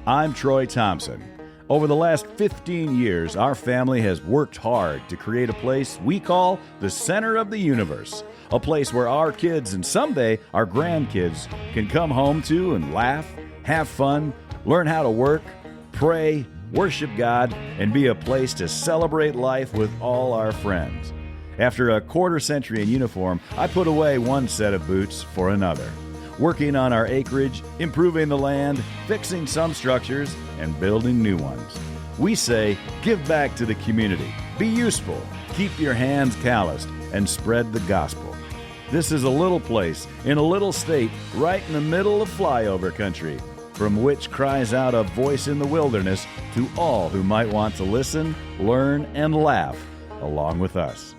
I'm Troy Thompson. Over the last 15 years, our family has worked hard to create a place we call the center of the universe. A place where our kids and someday our grandkids can come home to and laugh, have fun, learn how to work, pray, worship God, and be a place to celebrate life with all our friends. After a quarter century in uniform, I put away one set of boots for another, working on our acreage, improving the land, fixing some structures, and building new ones. We say, give back to the community, be useful, keep your hands calloused, and spread the gospel. This is a little place in a little state right in the middle of flyover country, from which cries out a voice in the wilderness to all who might want to listen, learn, and laugh along with us.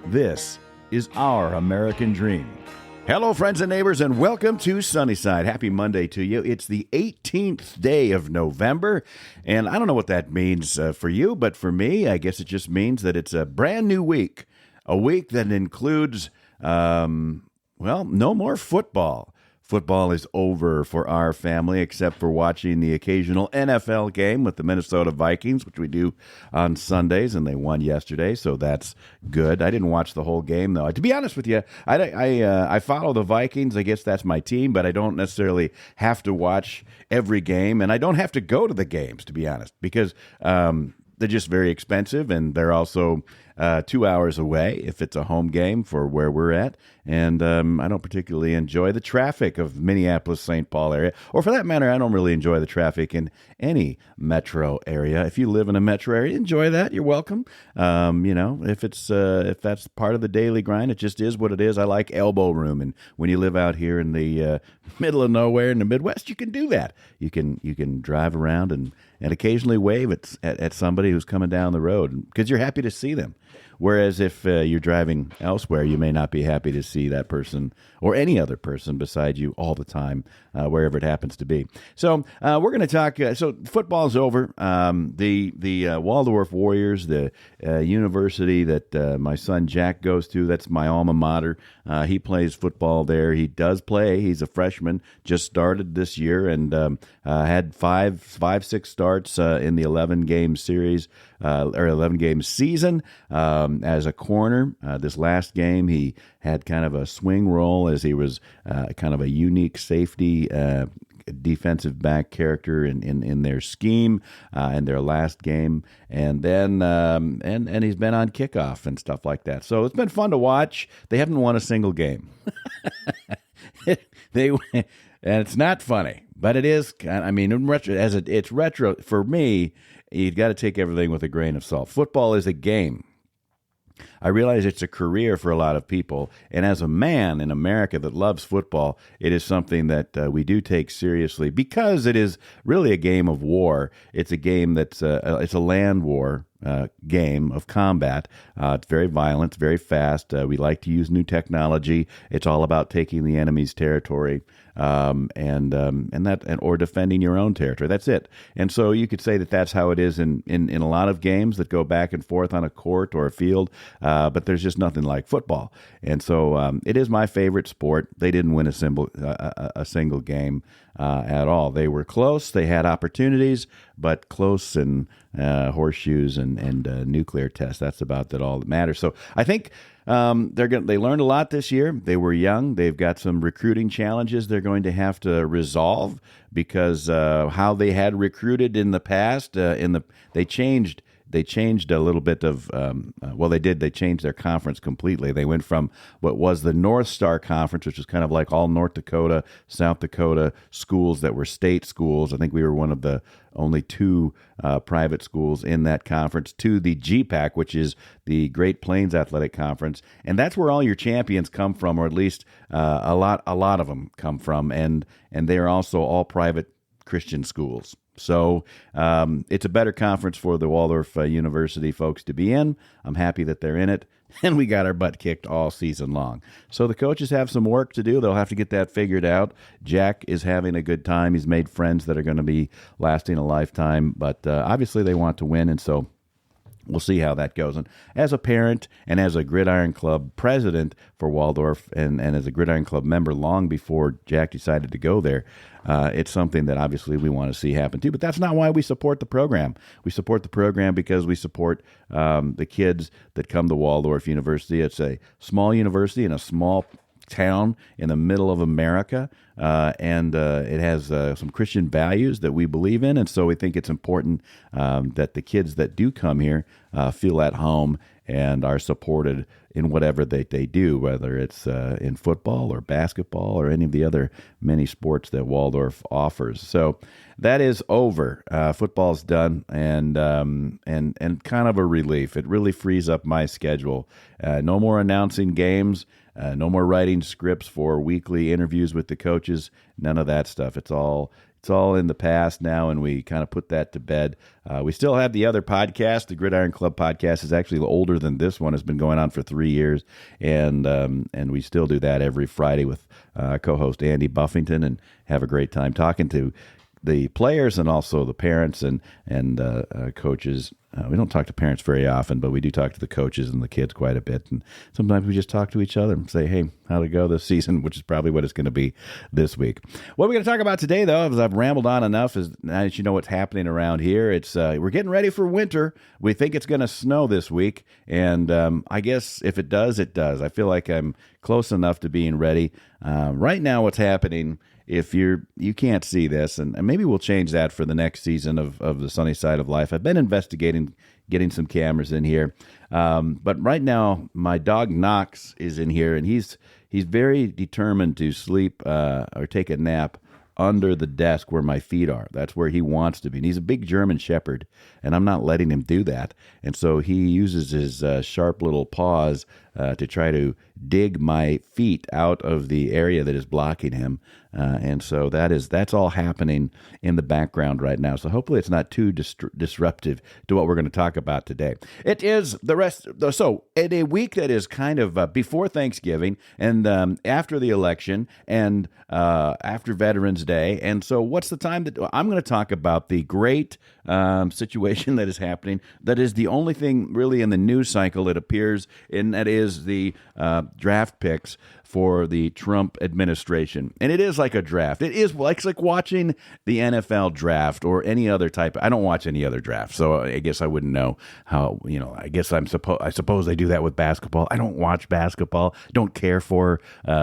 This is our American dream. Hello, friends and neighbors, and welcome to Sunnyside. Happy Monday to you. It's the 18th day of November, and I don't know what that means for you, but for me, I guess it just means that it's a brand new week, a week that includes, no more football. Football is over for our family, except for watching the occasional NFL game with the Minnesota Vikings, which we do on Sundays, and they won yesterday, so that's good. I didn't watch the whole game, though. To be honest with you, I follow the Vikings. I guess that's my team, but I don't necessarily have to watch every game, and I don't have to go to the games, to be honest, because they're just very expensive, and they're also 2 hours away if it's a home game for where we're at. And I don't particularly enjoy the traffic of Minneapolis-St. Paul area. Or for that matter, I don't really enjoy the traffic in any metro area. If you live in a metro area, enjoy that. You're welcome. If that's part of the daily grind, it just is what it is. I like elbow room. And when you live out here in the middle of nowhere in the Midwest, you can do that. You can drive around and occasionally wave at somebody who's coming down the road because you're happy to see them. Whereas if you're driving elsewhere, you may not be happy to see that person or any other person beside you all the time, wherever it happens to be. So we're going to talk. So football's over. The Waldorf Warriors, the university that my son Jack goes to, that's my alma mater. He plays football there. He does play. He's a freshman, just started this year, and had six starts in the 11-game series or 11-game season as a corner. This last game, he had kind of a swing role as he was kind of a unique safety defensive back character in their scheme in their last game, and then and he's been on kickoff and stuff like that. So it's been fun to watch. They haven't won a single game. And it's not funny, but it is. I mean, it's retro for me. You've got to take everything with a grain of salt. Football is a game. I realize it's a career for a lot of people, and as a man in America that loves football, it is something that we do take seriously because it is really a game of war. It's a game that's it's a land war game of combat. It's very violent, it's very fast. We like to use new technology. It's all about taking the enemy's territory. Or defending your own territory. That's it. And so you could say that that's how it is in a lot of games that go back and forth on a court or a field. But there's just nothing like football. And so it is my favorite sport. They didn't win a single game at all. They were close. They had opportunities, but close and horseshoes and nuclear tests. That's about all that matters. So I think they learned a lot this year. They were young. They've got some recruiting challenges they're going to have to resolve because how they had recruited in the past. They changed a little bit of, they changed their conference completely. They went from what was the North Star Conference, which was kind of like all North Dakota, South Dakota schools that were state schools. I think we were one of the only two private schools in that conference, to the GPAC, which is the Great Plains Athletic Conference. And that's where all your champions come from, or at least a lot of them come from. And they are also all private Christian schools. So it's a better conference for the Waldorf University folks to be in. I'm happy that they're in it. And we got our butt kicked all season long. So the coaches have some work to do. They'll have to get that figured out. Jack is having a good time. He's made friends that are going to be lasting a lifetime. But obviously they want to win, and so we'll see how that goes. And as a parent and as a Gridiron Club president for Waldorf and as a Gridiron Club member long before Jack decided to go there, it's something that obviously we want to see happen too. But that's not why we support the program. We support the program because we support the kids that come to Waldorf University. It's a small university in a small town in the middle of America, and it has some Christian values that we believe in, and so we think it's important that the kids that do come here feel at home and are supported in whatever they do, whether it's in football or basketball or any of the other many sports that Waldorf offers. So that is over. Football's done, and kind of a relief. It really frees up my schedule. No more announcing games. No more writing scripts for weekly interviews with the coaches. None of that stuff. It's all in the past now, and we kind of put that to bed. We still have the other podcast. The Gridiron Club podcast is actually older than this one. It's been going on for 3 years, and we still do that every Friday with co-host Andy Buffington, and have a great time talking to the players and also the parents and coaches. We don't talk to parents very often, but we do talk to the coaches and the kids quite a bit. And sometimes we just talk to each other and say, hey, how'd it go this season, which is probably what it's going to be this week. What we're going to talk about today, though, as I've rambled on enough, is now that you know what's happening around here, it's we're getting ready for winter. We think it's going to snow this week. And I guess if it does, it does. I feel like I'm close enough to being ready. Right now, what's happening, if you can't see this, and maybe we'll change that for the next season of the Sunnyside of Life. I've been investigating getting some cameras in here, but right now my dog Knox is in here, and he's very determined to sleep or take a nap under the desk where my feet are. That's where he wants to be. And he's a big German Shepherd, and I'm not letting him do that. And so he uses his sharp little paws to try to dig my feet out of the area that is blocking him. And so that's all happening in the background right now. So hopefully it's not too disruptive to what we're going to talk about today. It is the rest. So in a week that is kind of before Thanksgiving and after the election and after Veterans Day. And so what's the time that I'm going to talk about the great situation that is happening. That is the only thing really in the news cycle it appears, and that is the draft picks for the Trump administration. And it is like a draft. It is like, it's like watching the NFL draft or any other type. I don't watch any other draft, so I guess I wouldn't know how, I guess I suppose they do that with basketball. I don't watch basketball, don't care for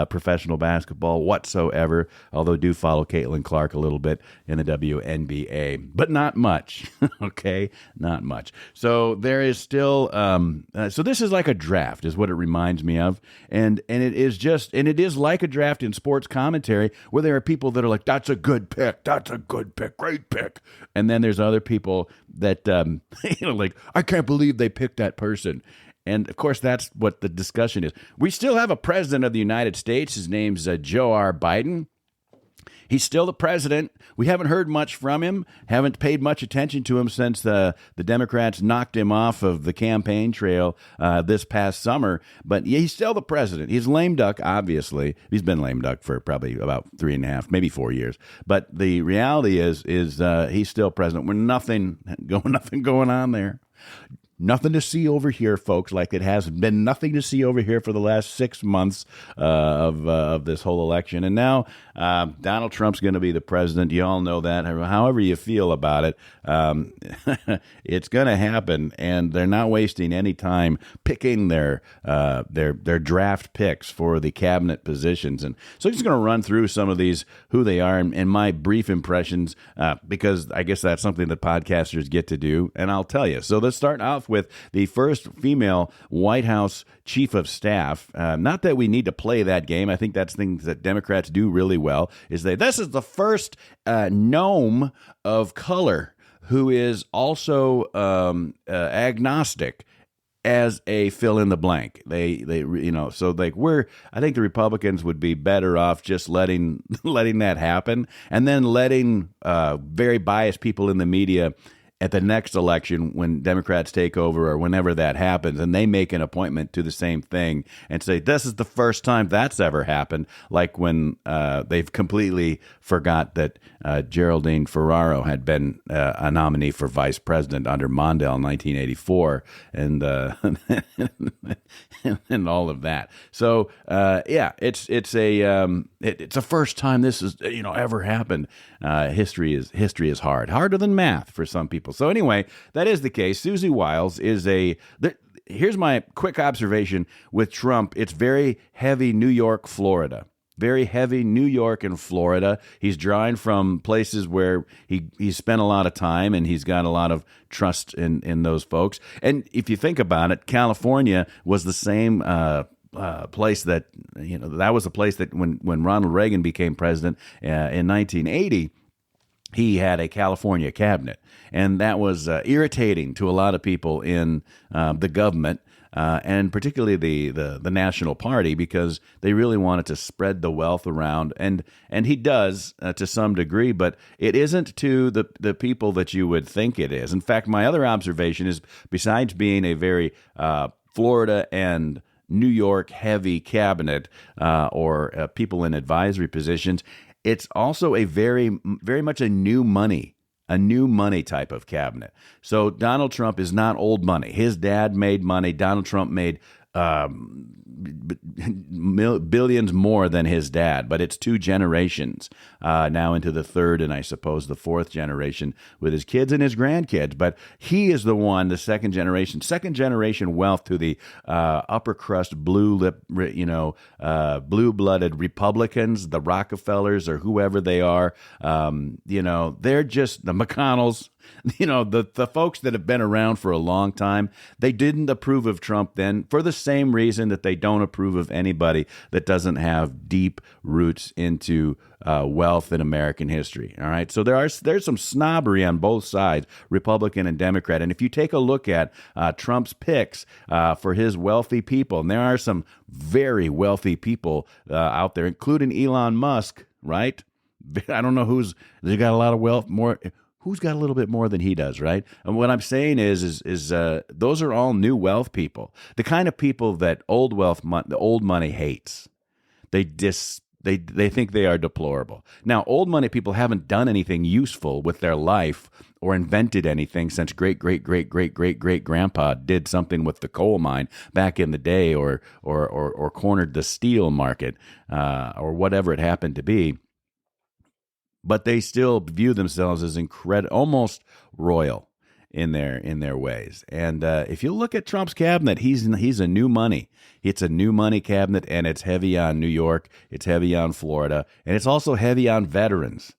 professional basketball whatsoever, although I do follow Caitlin Clark a little bit in the WNBA, but not much, okay? Not much. So there is still, so this is like a draft is what it reminds me of, and it is just, and it is like a draft in sports commentary where there are people that are like, that's a good pick, great pick. And then there's other people that, like, I can't believe they picked that person. And, of course, that's what the discussion is. We still have a president of the United States. His name's Joe R. Biden. He's still the president. We haven't heard much from him, haven't paid much attention to him since the Democrats knocked him off of the campaign trail this past summer. But yeah, he's still the president. He's lame duck, obviously. He's been lame duck for probably about 3.5, maybe 4 years. But the reality is he's still president. We're nothing going on there. Nothing to see over here, folks, like it has been nothing to see over here for the last 6 months of this whole election. And now Donald Trump's going to be the president. You all know that. However you feel about it, it's going to happen, and they're not wasting any time picking their draft picks for the cabinet positions. And so I'm just going to run through some of these, who they are, and my brief impressions, because I guess that's something that podcasters get to do, and I'll tell you. So let's start off with the first female White House chief of staff. Not that we need to play that game. I think that's things that Democrats do really well. This is the first gnome of color who is also agnostic as a fill in the blank. I think the Republicans would be better off just letting that happen, and then letting very biased people in the media at the next election when Democrats take over or whenever that happens, and they make an appointment to the same thing and say, this is the first time that's ever happened, like when they've completely forgot that Geraldine Ferraro had been a nominee for vice president under Mondale in 1984, and and all of that. So it's a first time this is ever happened. History is harder than math for some people. So anyway, that is the case. Susie Wiles is here's my quick observation with Trump. It's very heavy New York, Florida. Very heavy New York and Florida. He's drawing from places where he spent a lot of time, and he's got a lot of trust in those folks. And if you think about it, California was the same place that that was a place that when Ronald Reagan became president in 1980. He had a California cabinet, and that was irritating to a lot of people in the government, and particularly the National Party, because they really wanted to spread the wealth around, and he does to some degree, but it isn't to the people that you would think it is. In fact, my other observation is, besides being a very Florida and New York heavy cabinet or people in advisory positions, it's also a very much a new money type of cabinet. So Donald Trump is not old money. His dad made money. Donald Trump made billions more than his dad, but it's two generations now into the third and I suppose the fourth generation with his kids and his grandkids. But he is the one, the second generation wealth to the upper crust, blue-blooded Republicans, the Rockefellers or whoever they are. They're just the McConnells. The folks that have been around for a long time, they didn't approve of Trump then for the same reason that they don't approve of anybody that doesn't have deep roots into wealth in American history. All right. So there's some snobbery on both sides, Republican and Democrat. And if you take a look at Trump's picks for his wealthy people, and there are some very wealthy people out there, including Elon Musk, right? I don't know who's got a lot of wealth more. Who's got a little bit more than he does, right? And what I'm saying is those are all new wealth people, the kind of people that the old money hates. They think they are deplorable. Now, old money people haven't done anything useful with their life or invented anything since great grandpa did something with the coal mine back in the day, or cornered the steel market, or whatever it happened to be. But they still view themselves as almost royal in their ways. And if you look at Trump's cabinet, he's a new money. It's a new money cabinet, and it's heavy on New York. It's heavy on Florida, and it's also heavy on veterans,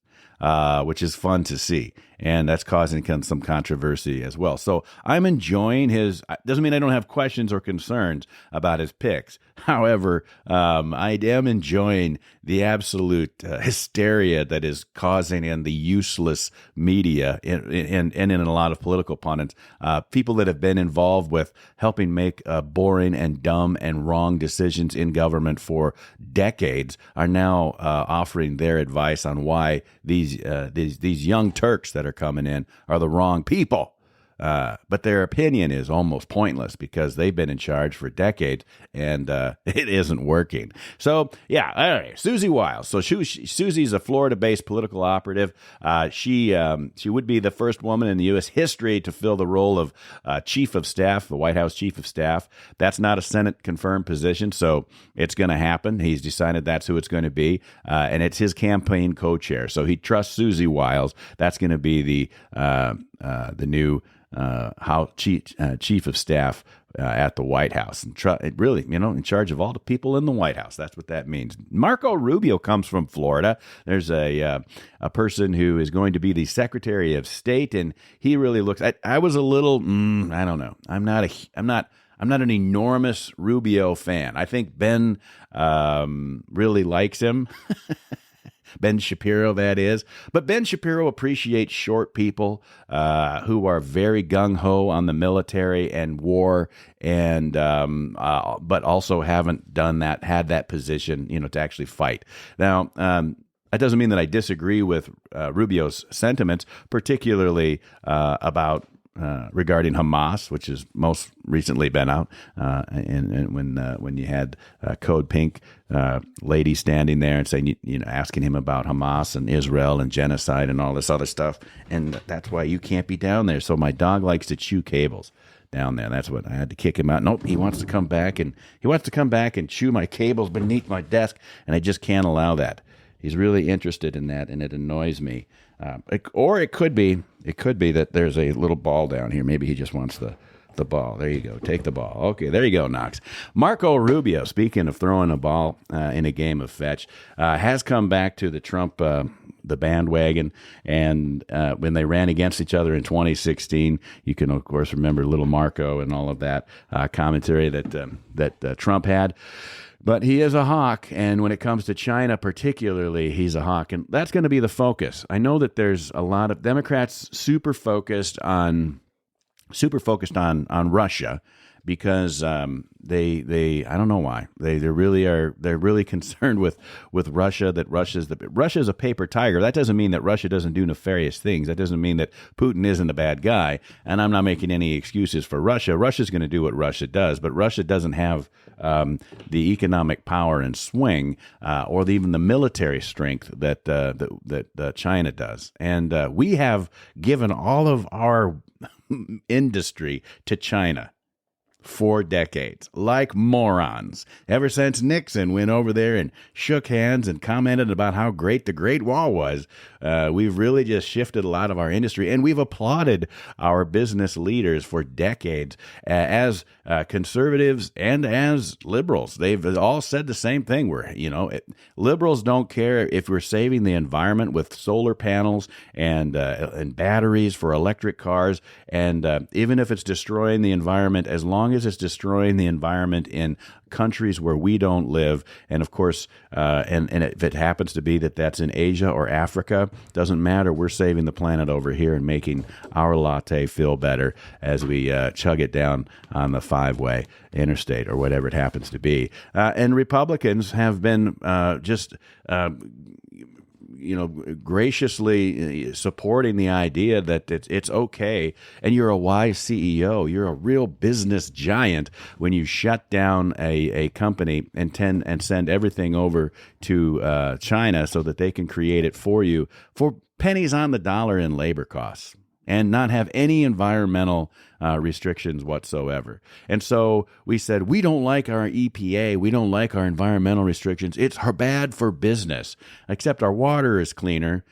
which is fun to see. And that's causing some controversy as well. So I'm enjoying his. Doesn't mean I don't have questions or concerns about his picks. However, I am enjoying the absolute hysteria that is causing in the useless media and in a lot of political pundits. People that have been involved with helping make boring and dumb and wrong decisions in government for decades are now offering their advice on why these young Turks that are coming in are the wrong people. But their opinion is almost pointless because they've been in charge for decades and it isn't working. So, yeah, all right, Susie Wiles. So Susie's a Florida-based political operative. She would be the first woman in the U.S. history to fill the role of chief of staff, the White House chief of staff. That's not a Senate-confirmed position, so it's going to happen. He's decided that's who it's going to be, and it's his campaign co-chair. So he trusts Susie Wiles. That's going to be the new chief of staff at the White House, and really, in charge of all the people in the White House. That's what that means. Marco Rubio comes from Florida. There's a person who is going to be the Secretary of State, and he really looks. I was a little. I don't know. I'm not an enormous Rubio fan. I think Ben really likes him. Ben Shapiro, that is. But Ben Shapiro appreciates short people who are very gung-ho on the military and war, and but also haven't had that position, to actually fight. Now, That doesn't mean that I disagree with Rubio's sentiments, particularly about regarding Hamas, which has most recently been out, and when you had Code Pink lady standing there and saying, asking him about Hamas and Israel and genocide and all this other stuff, and that's why you can't be down there. So my dog likes to chew cables down there. That's what I had to kick him out. Nope, he wants to come back and chew my cables beneath my desk, and I just can't allow that. He's really interested in that, and it annoys me. Or it could be that there's a little ball down here. Maybe he just wants the ball. There you go. Take the ball. Okay, there you go, Knox. Marco Rubio, speaking of throwing a ball in a game of fetch, has come back to the Trump the bandwagon, and when they ran against each other in 2016, you can of course remember little Marco and all of that commentary that Trump had. But he is a hawk, and when it comes to China particularly, he's a hawk, and that's going to be the focus. I know that there's a lot of Democrats super focused on Russia because they I don't know why they're really concerned with Russia, that Russia's a paper tiger. That doesn't mean that Russia doesn't do nefarious things. That doesn't mean that Putin isn't a bad guy. And I'm not making any excuses for Russia. Russia's going to do what Russia does, but Russia doesn't have the economic power and swing, or even the military strength that China does. And we have given all of our industry to China for decades, like morons. Ever since Nixon went over there and shook hands and commented about how great the Great Wall was, we've really just shifted a lot of our industry, and we've applauded our business leaders for decades as conservatives and as liberals. They've all said the same thing. Liberals don't care if we're saving the environment with solar panels and batteries for electric cars, and even if it's destroying the environment, as long as it's destroying the environment in countries where we don't live, and of course, and if it happens to be that's in Asia or Africa, doesn't matter. We're saving the planet over here and making our latte feel better as we chug it down on the 5-way interstate or whatever it happens to be. And Republicans have been graciously supporting the idea that it's okay, and you're a wise CEO, you're a real business giant when you shut down a company and send everything over to China so that they can create it for you for pennies on the dollar in labor costs, and not have any environmental restrictions whatsoever. And so we said, we don't like our EPA, we don't like our environmental restrictions. It's bad for business, except our water is cleaner.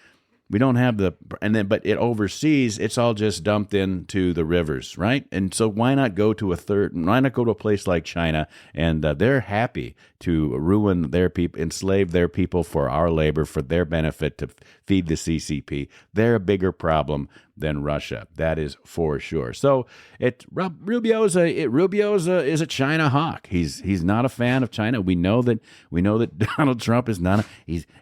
We don't have but it overseas, it's all just dumped into the rivers, right? And so why not go to a place like China, and they're happy to ruin their people, enslave their people for our labor, for their benefit, to feed the CCP. They're a bigger problem than Russia. That is for sure. So Rubio is a China hawk. He's not a fan of China. We know that Donald Trump is not.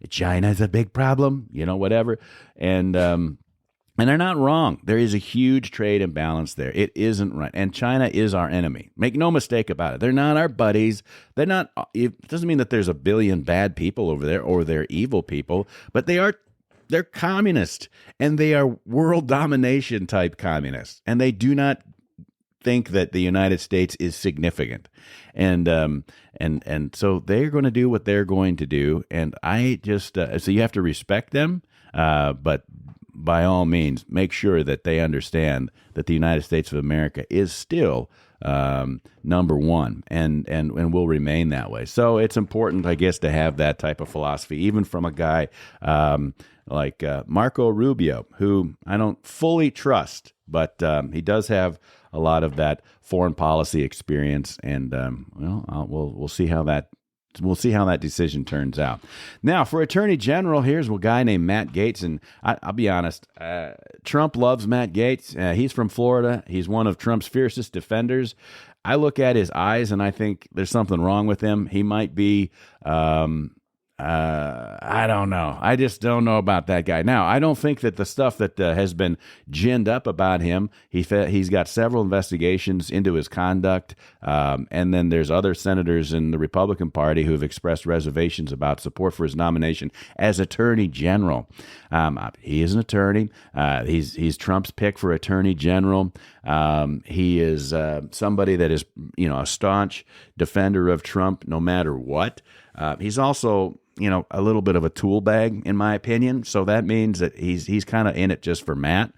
China's a big problem. Whatever. And they're not wrong. There is a huge trade imbalance there. It isn't right. And China is our enemy. Make no mistake about it. They're not our buddies. They're not. It doesn't mean that there's a billion bad people over there or they're evil people, but they're communist, and they are world domination type communists, and they do not think that the United States is significant, and so they're going to do what they're going to do, and I just so you have to respect them, but by all means, make sure that they understand that the United States of America is still number one, and will remain that way. So it's important, I guess, to have that type of philosophy, even from a guy like Marco Rubio, who I don't fully trust, but he does have a lot of that foreign policy experience, and we'll see how that. We'll see how that decision turns out. Now, for Attorney General, here's a guy named Matt Gaetz, and I'll be honest, Trump loves Matt Gaetz. He's from Florida. He's one of Trump's fiercest defenders. I look at his eyes, and I think there's something wrong with him. He might be I don't know. I just don't know about that guy. Now, I don't think that the stuff that has been ginned up about him, he's got several investigations into his conduct, and then there's other senators in the Republican Party who have expressed reservations about support for his nomination as Attorney General. He is an attorney. He's Trump's pick for Attorney General. He is somebody that is, a staunch defender of Trump no matter what. He's also, a little bit of a tool bag, in my opinion. So that means that he's kind of in it just for Matt.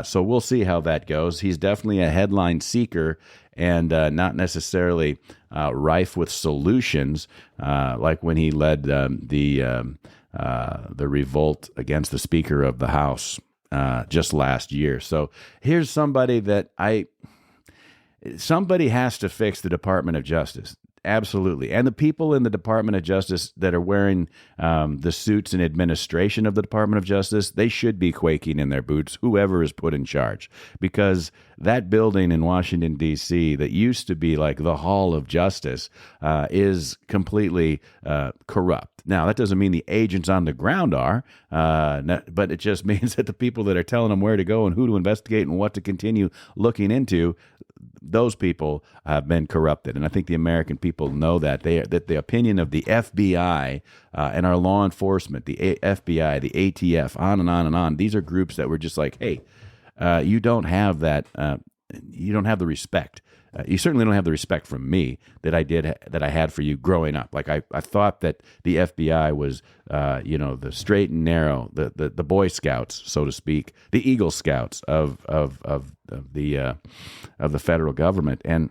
So we'll see how that goes. He's definitely a headline seeker and not necessarily rife with solutions, like when he led the revolt against the Speaker of the House just last year. So here's somebody that somebody has to fix the Department of Justice. Absolutely. And the people in the Department of Justice that are wearing the suits in administration of the Department of Justice, they should be quaking in their boots, whoever is put in charge, because that building in Washington, D.C. that used to be like the Hall of Justice is completely corrupt. Now, that doesn't mean the agents on the ground are, but it just means that the people that are telling them where to go and who to investigate and what to continue looking into, those people have been corrupted. And I think the American people know that. That the opinion of the FBI and our law enforcement, the FBI, the ATF, on and on and on, these are groups that were just like, hey, you don't have that, you don't have the respect. You certainly don't have the respect from me that I had for you growing up. Like I thought that the FBI was, the straight and narrow, the Boy Scouts, so to speak, the Eagle Scouts of the federal government, and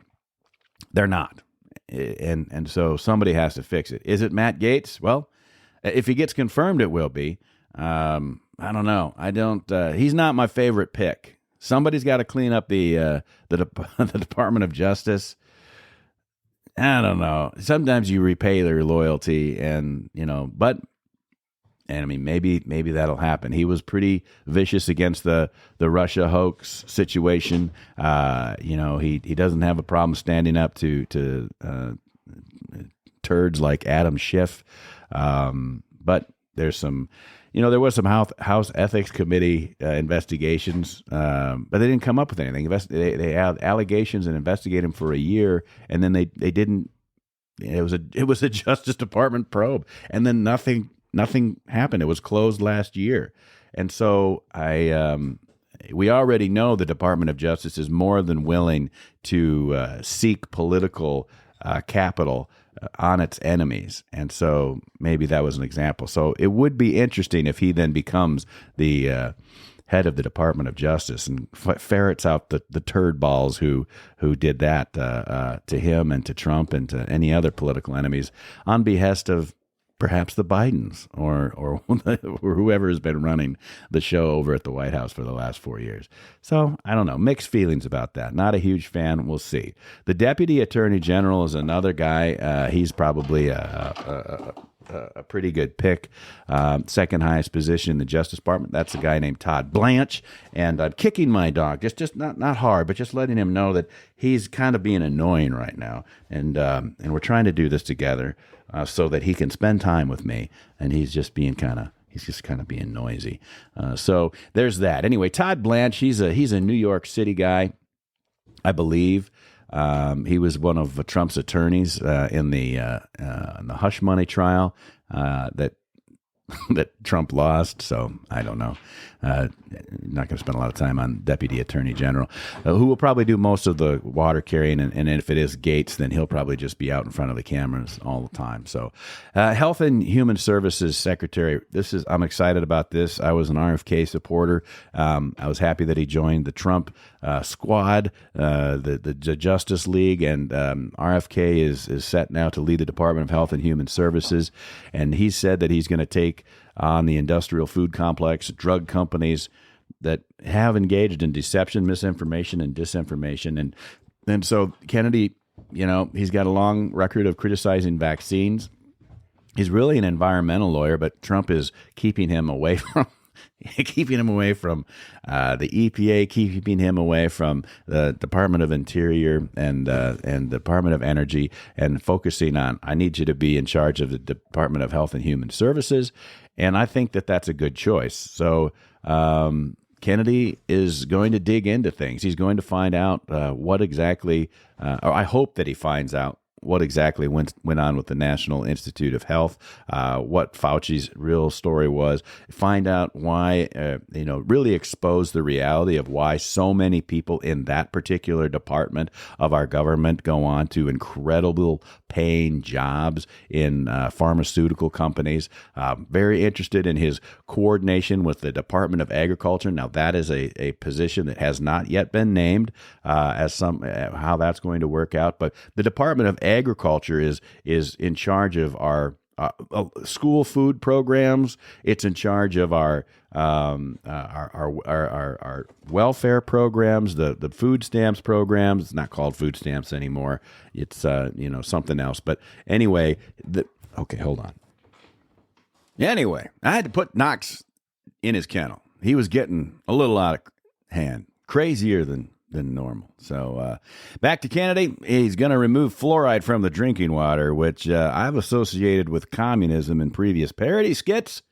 they're not. And so somebody has to fix it. Is it Matt Gaetz? Well, if he gets confirmed, it will be. I don't know. He's not my favorite pick. Somebody's got to clean up the Department of Justice. I don't know. Sometimes you repay their loyalty, and maybe that'll happen. He was pretty vicious against the Russia hoax situation. He doesn't have a problem standing up to turds like Adam Schiff. But there's some. There was some House Ethics Committee investigations, but they didn't come up with anything. They had allegations and investigated him for a year, and then they didn't. It was a Justice Department probe, and then nothing happened. It was closed last year, and so we already know the Department of Justice is more than willing to seek political capital on its enemies. And so maybe that was an example. So it would be interesting if he then becomes the head of the Department of Justice and ferrets out the turd balls who did that to him and to Trump and to any other political enemies on behest of perhaps the Bidens or whoever has been running the show over at the White House for the last 4 years. So I don't know, mixed feelings about that. Not a huge fan. We'll see. The Deputy Attorney General is another guy. He's probably a pretty good pick. Second highest position in the Justice Department. That's a guy named Todd Blanche. And I'm kicking my dog, just not hard, but just letting him know that he's kind of being annoying right now. And we're trying to do this together so that he can spend time with me. And he's just kind of being noisy. So there's that. Anyway, Todd Blanche, he's a New York City guy, I believe. He was one of Trump's attorneys in the hush money trial that Trump lost. So I don't know. Not going to spend a lot of time on Deputy Attorney General, who will probably do most of the water carrying. And if it is Gaetz, then he'll probably just be out in front of the cameras all the time. So Health and Human Services Secretary, I'm excited about this. I was an RFK supporter. I was happy that he joined the Trump squad, the Justice League, and RFK is set now to lead the Department of Health and Human Services. And he said that he's going to take on the industrial food complex, drug companies that have engaged in deception, misinformation, and disinformation. And so Kennedy, he's got a long record of criticizing vaccines. He's really an environmental lawyer, but Trump is keeping him away keeping him away from the EPA, keeping him away from the Department of Interior and Department of Energy, and focusing on, I need you to be in charge of the Department of Health and Human Services. And I think that that's a good choice. So Kennedy is going to dig into things. He's going to find out what exactly, or I hope that he finds out what exactly went on with the National Institute of Health, what Fauci's real story was, find out why, really expose the reality of why so many people in that particular department of our government go on to incredible paying jobs in pharmaceutical companies. Very interested in his coordination with the Department of Agriculture. Now, that is a position that has not yet been named as how that's going to work out. But the Department of Agriculture is in charge of our school food programs. It's in charge of our welfare programs, the food stamps programs. It's not called food stamps anymore. It's something else. But anyway, okay, hold on. Anyway, I had to put Knox in his kennel. He was getting a little out of hand, crazier than normal. So back to Kennedy. He's going to remove fluoride from the drinking water, which I've associated with communism in previous parody skits.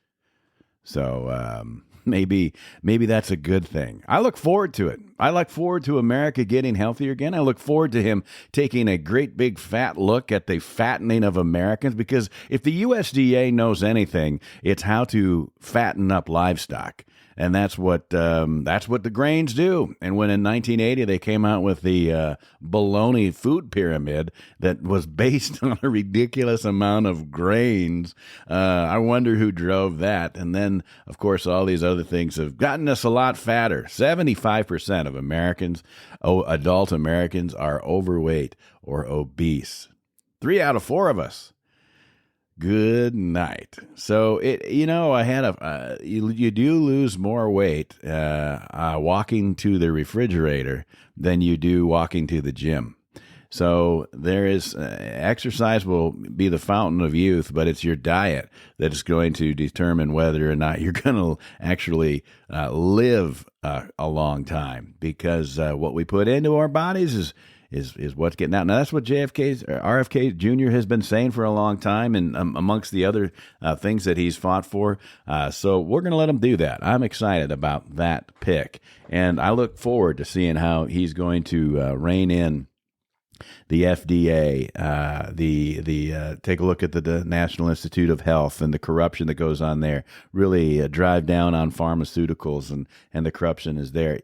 So maybe that's a good thing. I look forward to it. I look forward to America getting healthier again. I look forward to him taking a great big fat look at the fattening of Americans, because if the USDA knows anything, it's how to fatten up livestock. And that's what the grains do. And when in 1980 they came out with the baloney food pyramid that was based on a ridiculous amount of grains, I wonder who drove that. And then, of course, all these other things have gotten us a lot fatter. 75% of Americans, adult Americans, are overweight or obese. 3 out of 4 of us. Good night. So I had you do lose more weight walking to the refrigerator than you do walking to the gym. So there is exercise will be the fountain of youth, but it's your diet that is going to determine whether or not you're going to actually live a long time, because what we put into our bodies is what's getting out. Now, that's what RFK Jr. has been saying for a long time, and amongst the other things that he's fought for. So we're going to let him do that. I'm excited about that pick, and I look forward to seeing how he's going to rein in the FDA, take a look at the National Institute of Health and the corruption that goes on there. Really drive down on pharmaceuticals, and the corruption is there.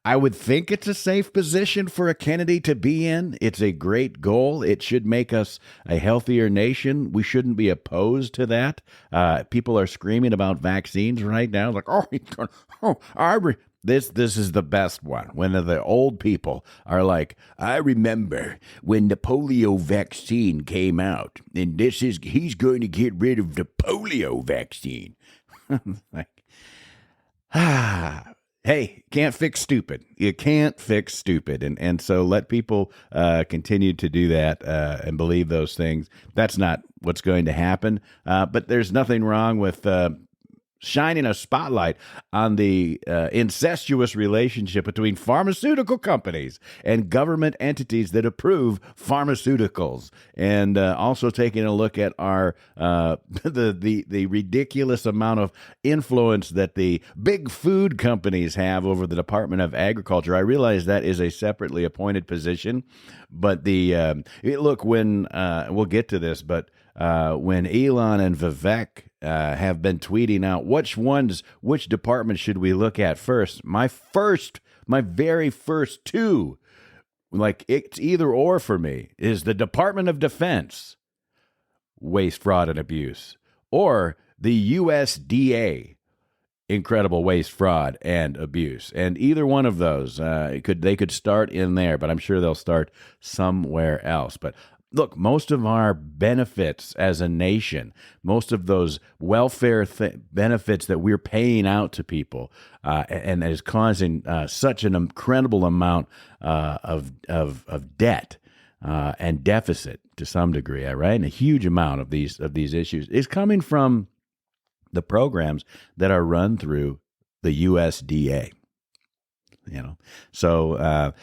I would think it's a safe position for a Kennedy to be in. It's a great goal. It should make us a healthier nation. We shouldn't be opposed to that. People are screaming about vaccines right now. Like, this is the best one. When the old people are like, I remember when the polio vaccine came out, and he's going to get rid of the polio vaccine. Like, hey, can't fix stupid. You can't fix stupid. And so let people continue to do that and believe those things. That's not what's going to happen. But there's nothing wrong with shining a spotlight on the incestuous relationship between pharmaceutical companies and government entities that approve pharmaceuticals, and also taking a look at our the ridiculous amount of influence that the big food companies have over the Department of Agriculture. I realize that is a separately appointed position, but when we'll get to this, but when Elon and Vivek have been tweeting out which department should we look at first. My very first two, like it's either or for me, is the Department of Defense, waste, fraud, and abuse, or the USDA, incredible waste, fraud, and abuse. And either one of those, they could start in there, but I'm sure they'll start somewhere else. But look, most of our benefits as a nation, most of those welfare benefits that we're paying out to people, and that is causing such an incredible amount of debt and deficit to some degree, right? And a huge amount of these issues is coming from the programs that are run through the USDA. So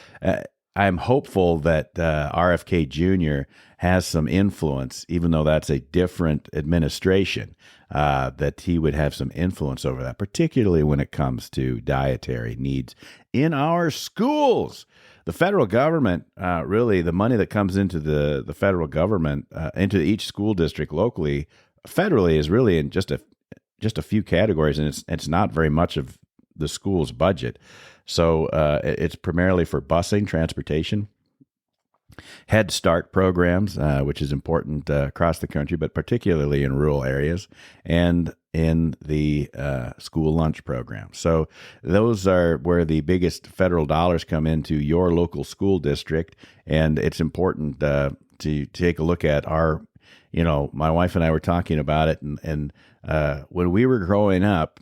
I'm hopeful that RFK Jr. has some influence, even though that's a different administration, that he would have some influence over that, particularly when it comes to dietary needs in our schools. The federal government, really, the money that comes into the federal government, into each school district locally, federally, is really in just a few categories, and it's not very much of the school's budget. So it's primarily for busing, transportation, Head Start programs, which is important across the country, but particularly in rural areas, and in the school lunch program. So those are where the biggest federal dollars come into your local school district, and it's important to take a look at our, my wife and I were talking about it, and when we were growing up,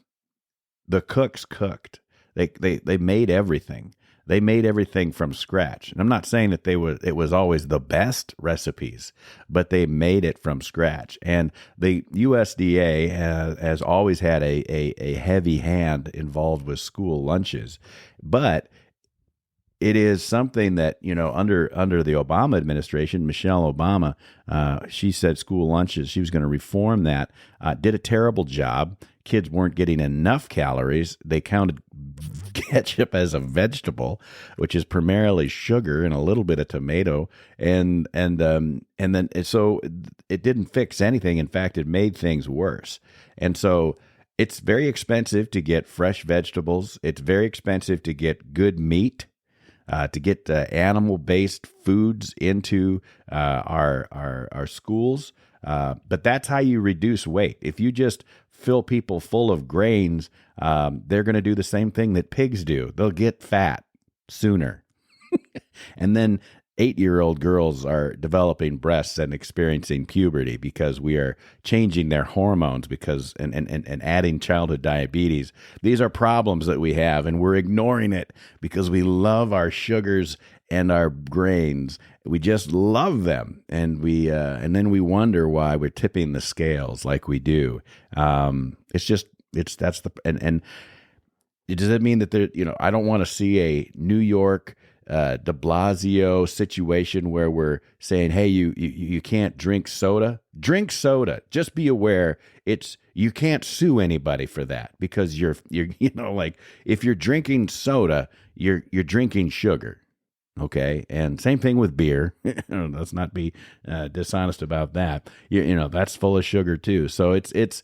the cooks cooked. They made everything. They made everything from scratch. And I'm not saying that it was always the best recipes, but they made it from scratch. And the USDA has always had a heavy hand involved with school lunches. But it is something that, under the Obama administration, Michelle Obama, she said school lunches, she was going to reform that, did a terrible job. Kids weren't getting enough calories. They counted ketchup as a vegetable, which is primarily sugar and a little bit of tomato, and then so it didn't fix anything. In fact, it made things worse. And so it's very expensive to get fresh vegetables. It's very expensive to get good meat, to get animal-based foods into our schools. But that's how you reduce weight. If you just fill people full of grains, they're going to do the same thing that pigs do. They'll get fat sooner. And then 8-year-old girls are developing breasts and experiencing puberty because we are changing their hormones and adding childhood diabetes. These are problems that we have, and we're ignoring it because we love our sugars and our grains. We just love them, and then we wonder why we're tipping the scales like we do. And does that mean that there? I don't want to see a New York de Blasio situation where we're saying, hey, you can't drink soda. Drink soda. Just be aware you can't sue anybody for that, because you're like, if you're drinking soda, you're drinking sugar. Okay, and same thing with beer. Let's not be dishonest about that. That's full of sugar too. So it's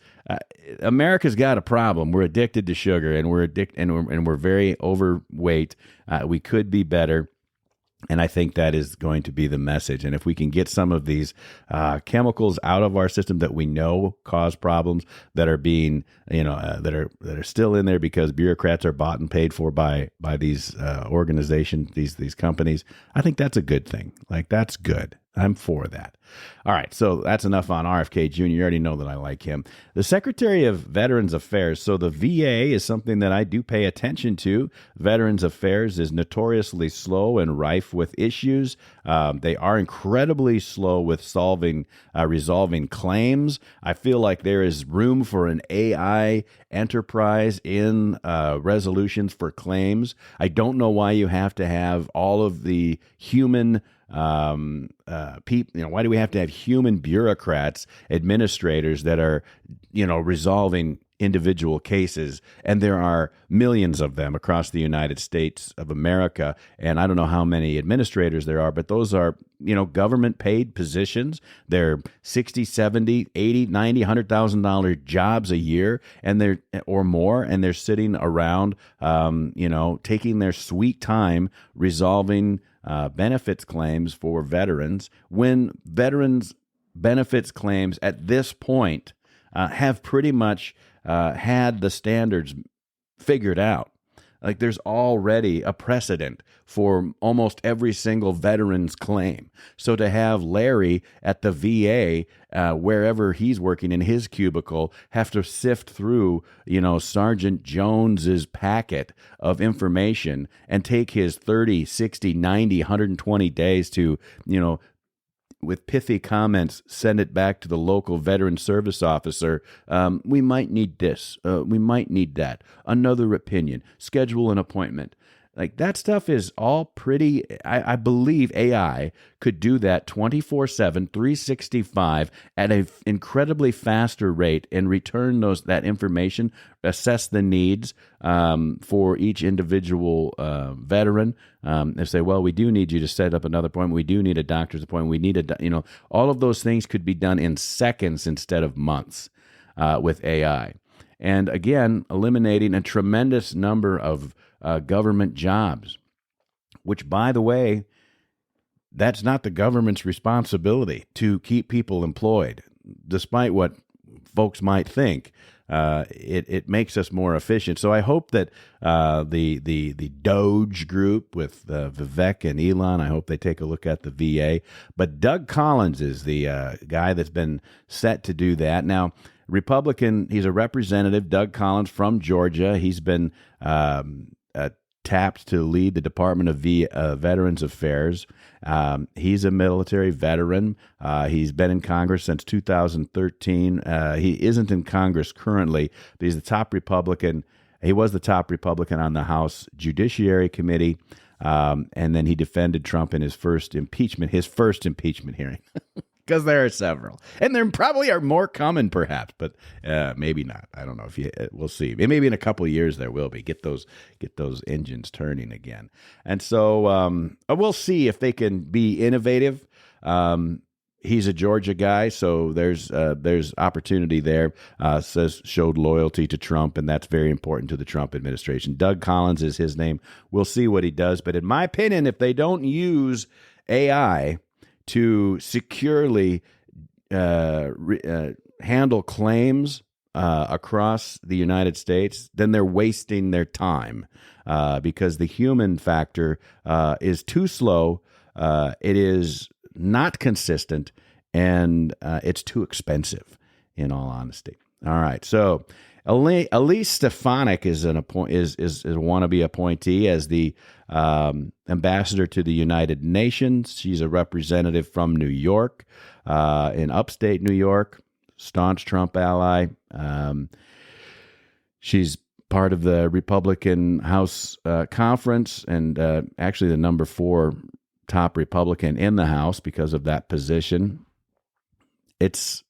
America's got a problem. We're addicted to sugar, and we're very overweight. We could be better. And I think that is going to be the message. And if we can get some of these chemicals out of our system that we know cause problems, that are being, that are still in there because bureaucrats are bought and paid for by these organizations, these companies, I think that's a good thing. Like, that's good. I'm for that. All right, so that's enough on RFK Jr. You already know that I like him. The Secretary of Veterans Affairs. So the VA is something that I do pay attention to. Veterans Affairs is notoriously slow and rife with issues. They are incredibly slow with resolving claims. I feel like there is room for an AI enterprise in resolutions for claims. I don't know why you have to have all of the human people. Why do we have to have human bureaucrats, administrators that are, resolving individual cases? And there are millions of them across the United States of America. And I don't know how many administrators there are, but those are, government paid positions. They're 60, 70, 80, 90, $100,000 jobs a year, and or more. And they're sitting around, taking their sweet time resolving benefits claims for veterans, when veterans benefits claims at this point have pretty much had the standards figured out. Like, there's already a precedent for almost every single veteran's claim. So to have Larry at the VA, wherever he's working in his cubicle, have to sift through, Sergeant Jones's packet of information and take his 30, 60, 90, 120 days to, with pithy comments, send it back to the local veteran service officer. We might need this. We might need that. Another opinion. Schedule an appointment. Like that stuff is all pretty. I believe AI could do that 24/7, 365 at an incredibly faster rate and return that information, assess the needs for each individual veteran, and say, well, we do need you to set up another appointment. We do need a doctor's appointment. We need all of those things could be done in seconds instead of months with AI. And again, eliminating a tremendous number of government jobs, which, by the way, that's not the government's responsibility to keep people employed. Despite what folks might think, it makes us more efficient. So I hope that the Doge group with Vivek and Elon, I hope they take a look at the VA. But Doug Collins is the guy that's been set to do that. Now, Republican, he's a representative, Doug Collins from Georgia. He's been tapped to lead the Department of Veterans Affairs. He's a military veteran. He's been in Congress since 2013. He isn't in Congress currently, but he's the top Republican. He was the top Republican on the House Judiciary Committee, and then he defended Trump in his first impeachment hearing. Because there are several, and there probably are more coming, perhaps, but maybe not. I don't know if we'll see. Maybe in a couple of years there will be. Get those engines turning again, and so we'll see if they can be innovative. He's a Georgia guy, so there's opportunity there. Showed loyalty to Trump, and that's very important to the Trump administration. Doug Collins is his name. We'll see what he does, but in my opinion, if they don't use AI to securely handle claims across the United States, then they're wasting their time because the human factor is too slow, it is not consistent, and it's too expensive, in all honesty. All right, so Elise Stefanik is a wannabe appointee as the ambassador to the United Nations. She's a representative from New York, in upstate New York, staunch Trump ally. She's part of the Republican House conference, and actually the number 4 top Republican in the House because of that position. It's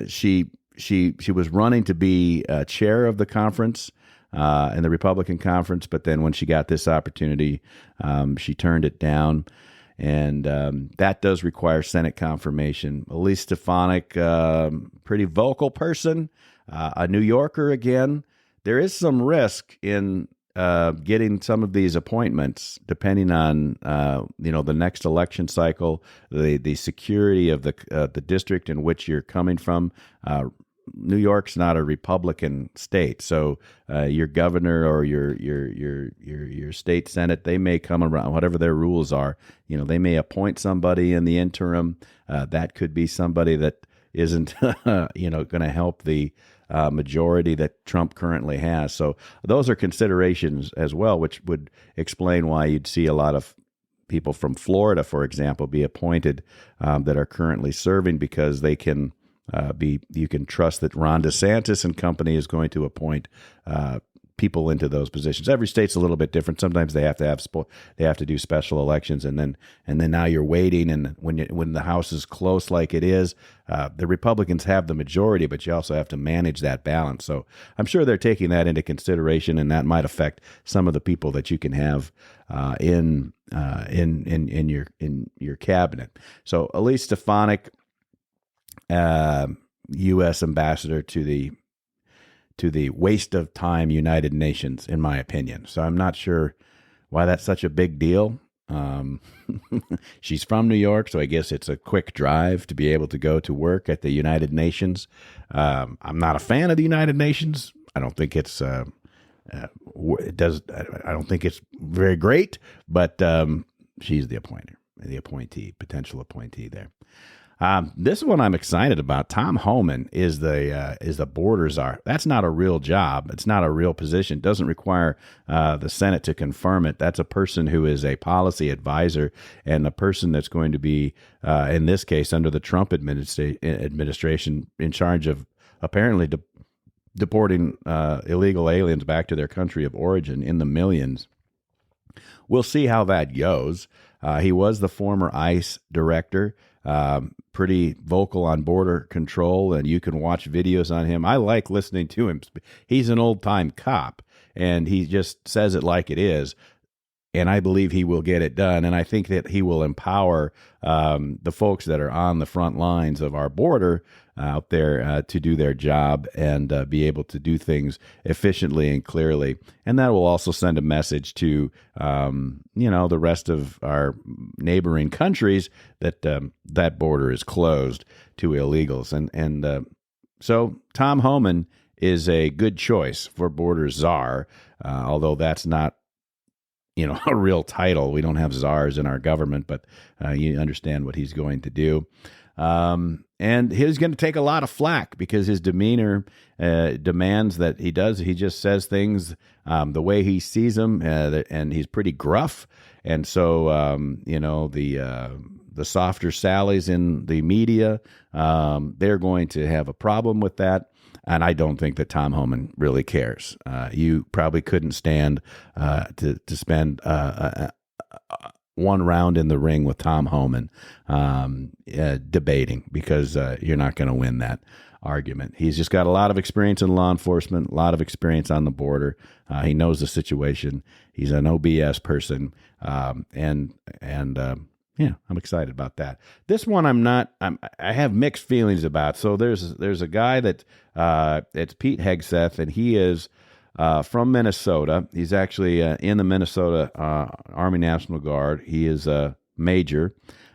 She was running to be chair of the conference, in the Republican conference, but then when she got this opportunity, she turned it down, and that does require Senate confirmation. Elise Stefanik, pretty vocal person, a New Yorker again. There is some risk in getting some of these appointments, depending on the next election cycle, the security of the district in which you're coming from. New York's not a Republican state, so your governor or your state senate, they may come around, whatever their rules are. They may appoint somebody in the interim. That could be somebody that isn't going to help the majority that Trump currently has. So those are considerations as well, which would explain why you'd see a lot of people from Florida, for example, be appointed that are currently serving, because they can you can trust that Ron DeSantis and company is going to appoint people into those positions. Every state's a little bit different. Sometimes they have to do special elections, and then now you're waiting. And when the House is close like it is, the Republicans have the majority, but you also have to manage that balance. So I'm sure they're taking that into consideration, and that might affect some of the people that you can have in your cabinet. So Elise Stefanik, U.S. ambassador to the waste of time United Nations, in my opinion. So I'm not sure why that's such a big deal. She's from New York, so I guess it's a quick drive to be able to go to work at the United Nations. I'm not a fan of the United Nations. I don't think it's I don't think it's very great, but she's the appointee, potential appointee there. This one I'm excited about. Tom Homan is the border czar. That's not a real job. It's not a real position. It doesn't require the Senate to confirm it. That's a person who is a policy advisor and a person that's going to be, in this case, under the Trump administration, in charge of apparently deporting illegal aliens back to their country of origin in the millions. We'll see how that goes. He was the former ICE director, pretty vocal on border control, and you can watch videos on him. I like listening to him. He's an old-time cop, and he just says it like it is, and I believe he will get it done, and I think that he will empower the folks that are on the front lines of our border out there to do their job and be able to do things efficiently and clearly. And that will also send a message to, the rest of our neighboring countries that that border is closed to illegals. And so Tom Homan is a good choice for border czar, although that's not a real title. We don't have czars in our government, but you understand what he's going to do. And he's going to take a lot of flack because his demeanor demands that he does. He just says things the way he sees them, and he's pretty gruff. And so, the softer Sallies in the media, they're going to have a problem with that. And I don't think that Tom Homan really cares. You probably couldn't stand to spend one round in the ring with Tom Homan debating, because you're not going to win that argument. He's just got a lot of experience in law enforcement, a lot of experience on the border. He knows the situation. He's an OBS person, yeah, I'm excited about that. This one I have mixed feelings about. So there's a guy that it's Pete Hegseth, and he is from Minnesota. He's actually in the Minnesota Army National Guard. He is a major.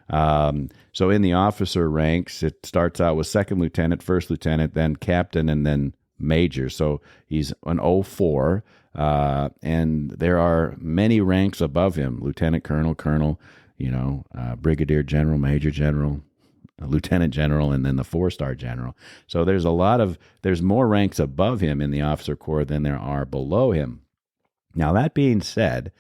So in the officer ranks, it starts out with second lieutenant, first lieutenant, then captain, and then major. So he's an 04, and there are many ranks above him: lieutenant colonel, brigadier general, major general, lieutenant general, and then the 4-star general. So there's more ranks above him in the officer corps than there are below him. Now, that being said,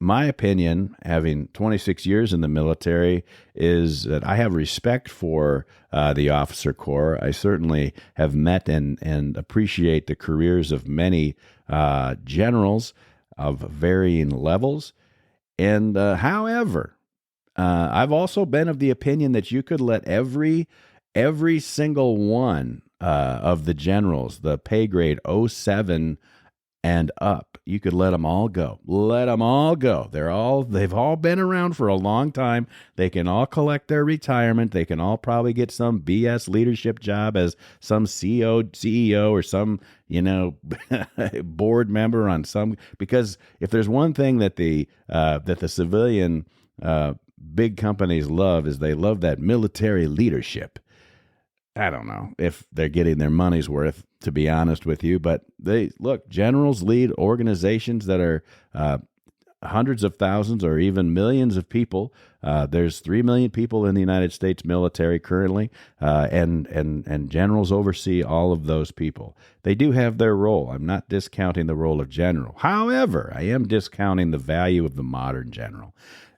my opinion, having 26 years in the military, is that I have respect for the officer corps. I certainly have met and appreciate the careers of many generals of varying levels. And however, I've also been of the opinion that you could let every single one of the generals, the pay grade 07 and up, you could let them all go. Let them all go. They've all been around for a long time. They can all collect their retirement. They can all probably get some BS leadership job as some CEO or some, board member on some, because if there's one thing that the civilian big companies love, is they love that military leadership. I don't know if they're getting their money's worth, to be honest with you, but generals lead organizations that are hundreds of thousands or even millions of people. There's 3 million people in the United States military currently, and generals oversee all of those people. They do have their role. I'm not discounting the role of general. However, I am discounting the value of the modern general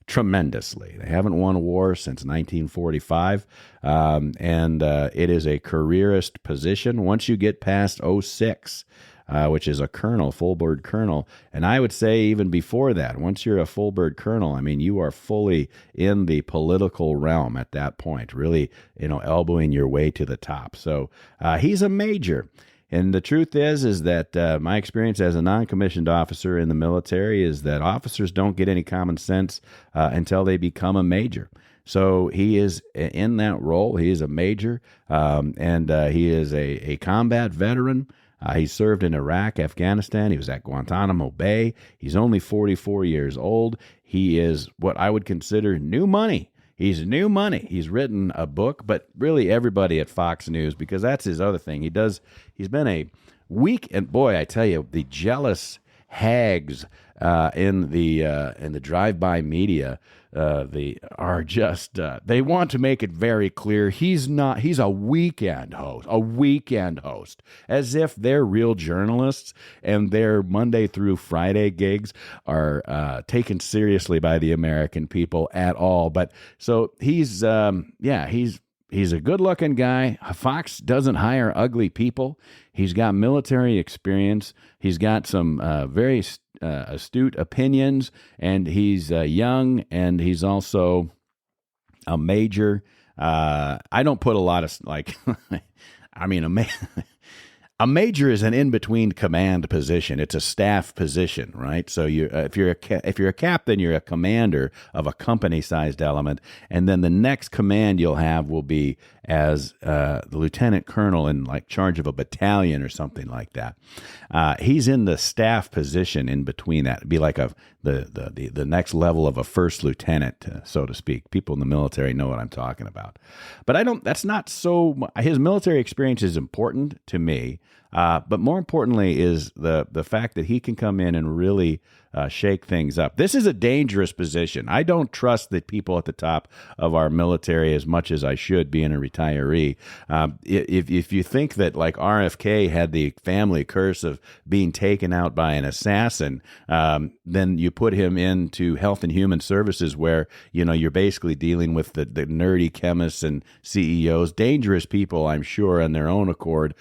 tremendously. They haven't won a war since 1945, and it is a careerist position once you get past 06, which is a colonel, full bird colonel. And I would say even before that, once you're a full bird colonel, you are fully in the political realm at that point, really, elbowing your way to the top. So he's a major. And the truth is that my experience as a non-commissioned officer in the military is that officers don't get any common sense until they become a major. So he is in that role. He is a major, and he is a combat veteran. He served in Iraq, Afghanistan. He was at Guantanamo Bay. He's only 44 years old. He is what I would consider new money. He's new money. He's written a book, but really everybody at Fox News, because that's his other thing. He's been a weak, and boy, I tell you, the jealous hags in the drive-by media. They are just they want to make it very clear he's a weekend host, as if they're real journalists and their Monday through Friday gigs are taken seriously by the American people at all. But so he's a good-looking guy. Fox doesn't hire ugly people. He's got military experience. He's got some very astute opinions, and he's young, and he's also a major. I don't put a lot of a major is an in-between command position. It's a staff position, right? So if you're a captain, you're a commander of a company-sized element, and then the next command you'll have will be as the lieutenant colonel in like charge of a battalion or something like that. He's in the staff position in between that. It'd be like the next level of a first lieutenant, so to speak. People in the military know what I'm talking about. But that's not so. His military experience is important to me. But more importantly is the fact that he can come in and really shake things up. This is a dangerous position. I don't trust the people at the top of our military as much as I should, being a retiree. If you think that like RFK had the family curse of being taken out by an assassin, then you put him into Health and Human Services, where you're basically dealing with the nerdy chemists and CEOs, dangerous people, I'm sure, on their own accord,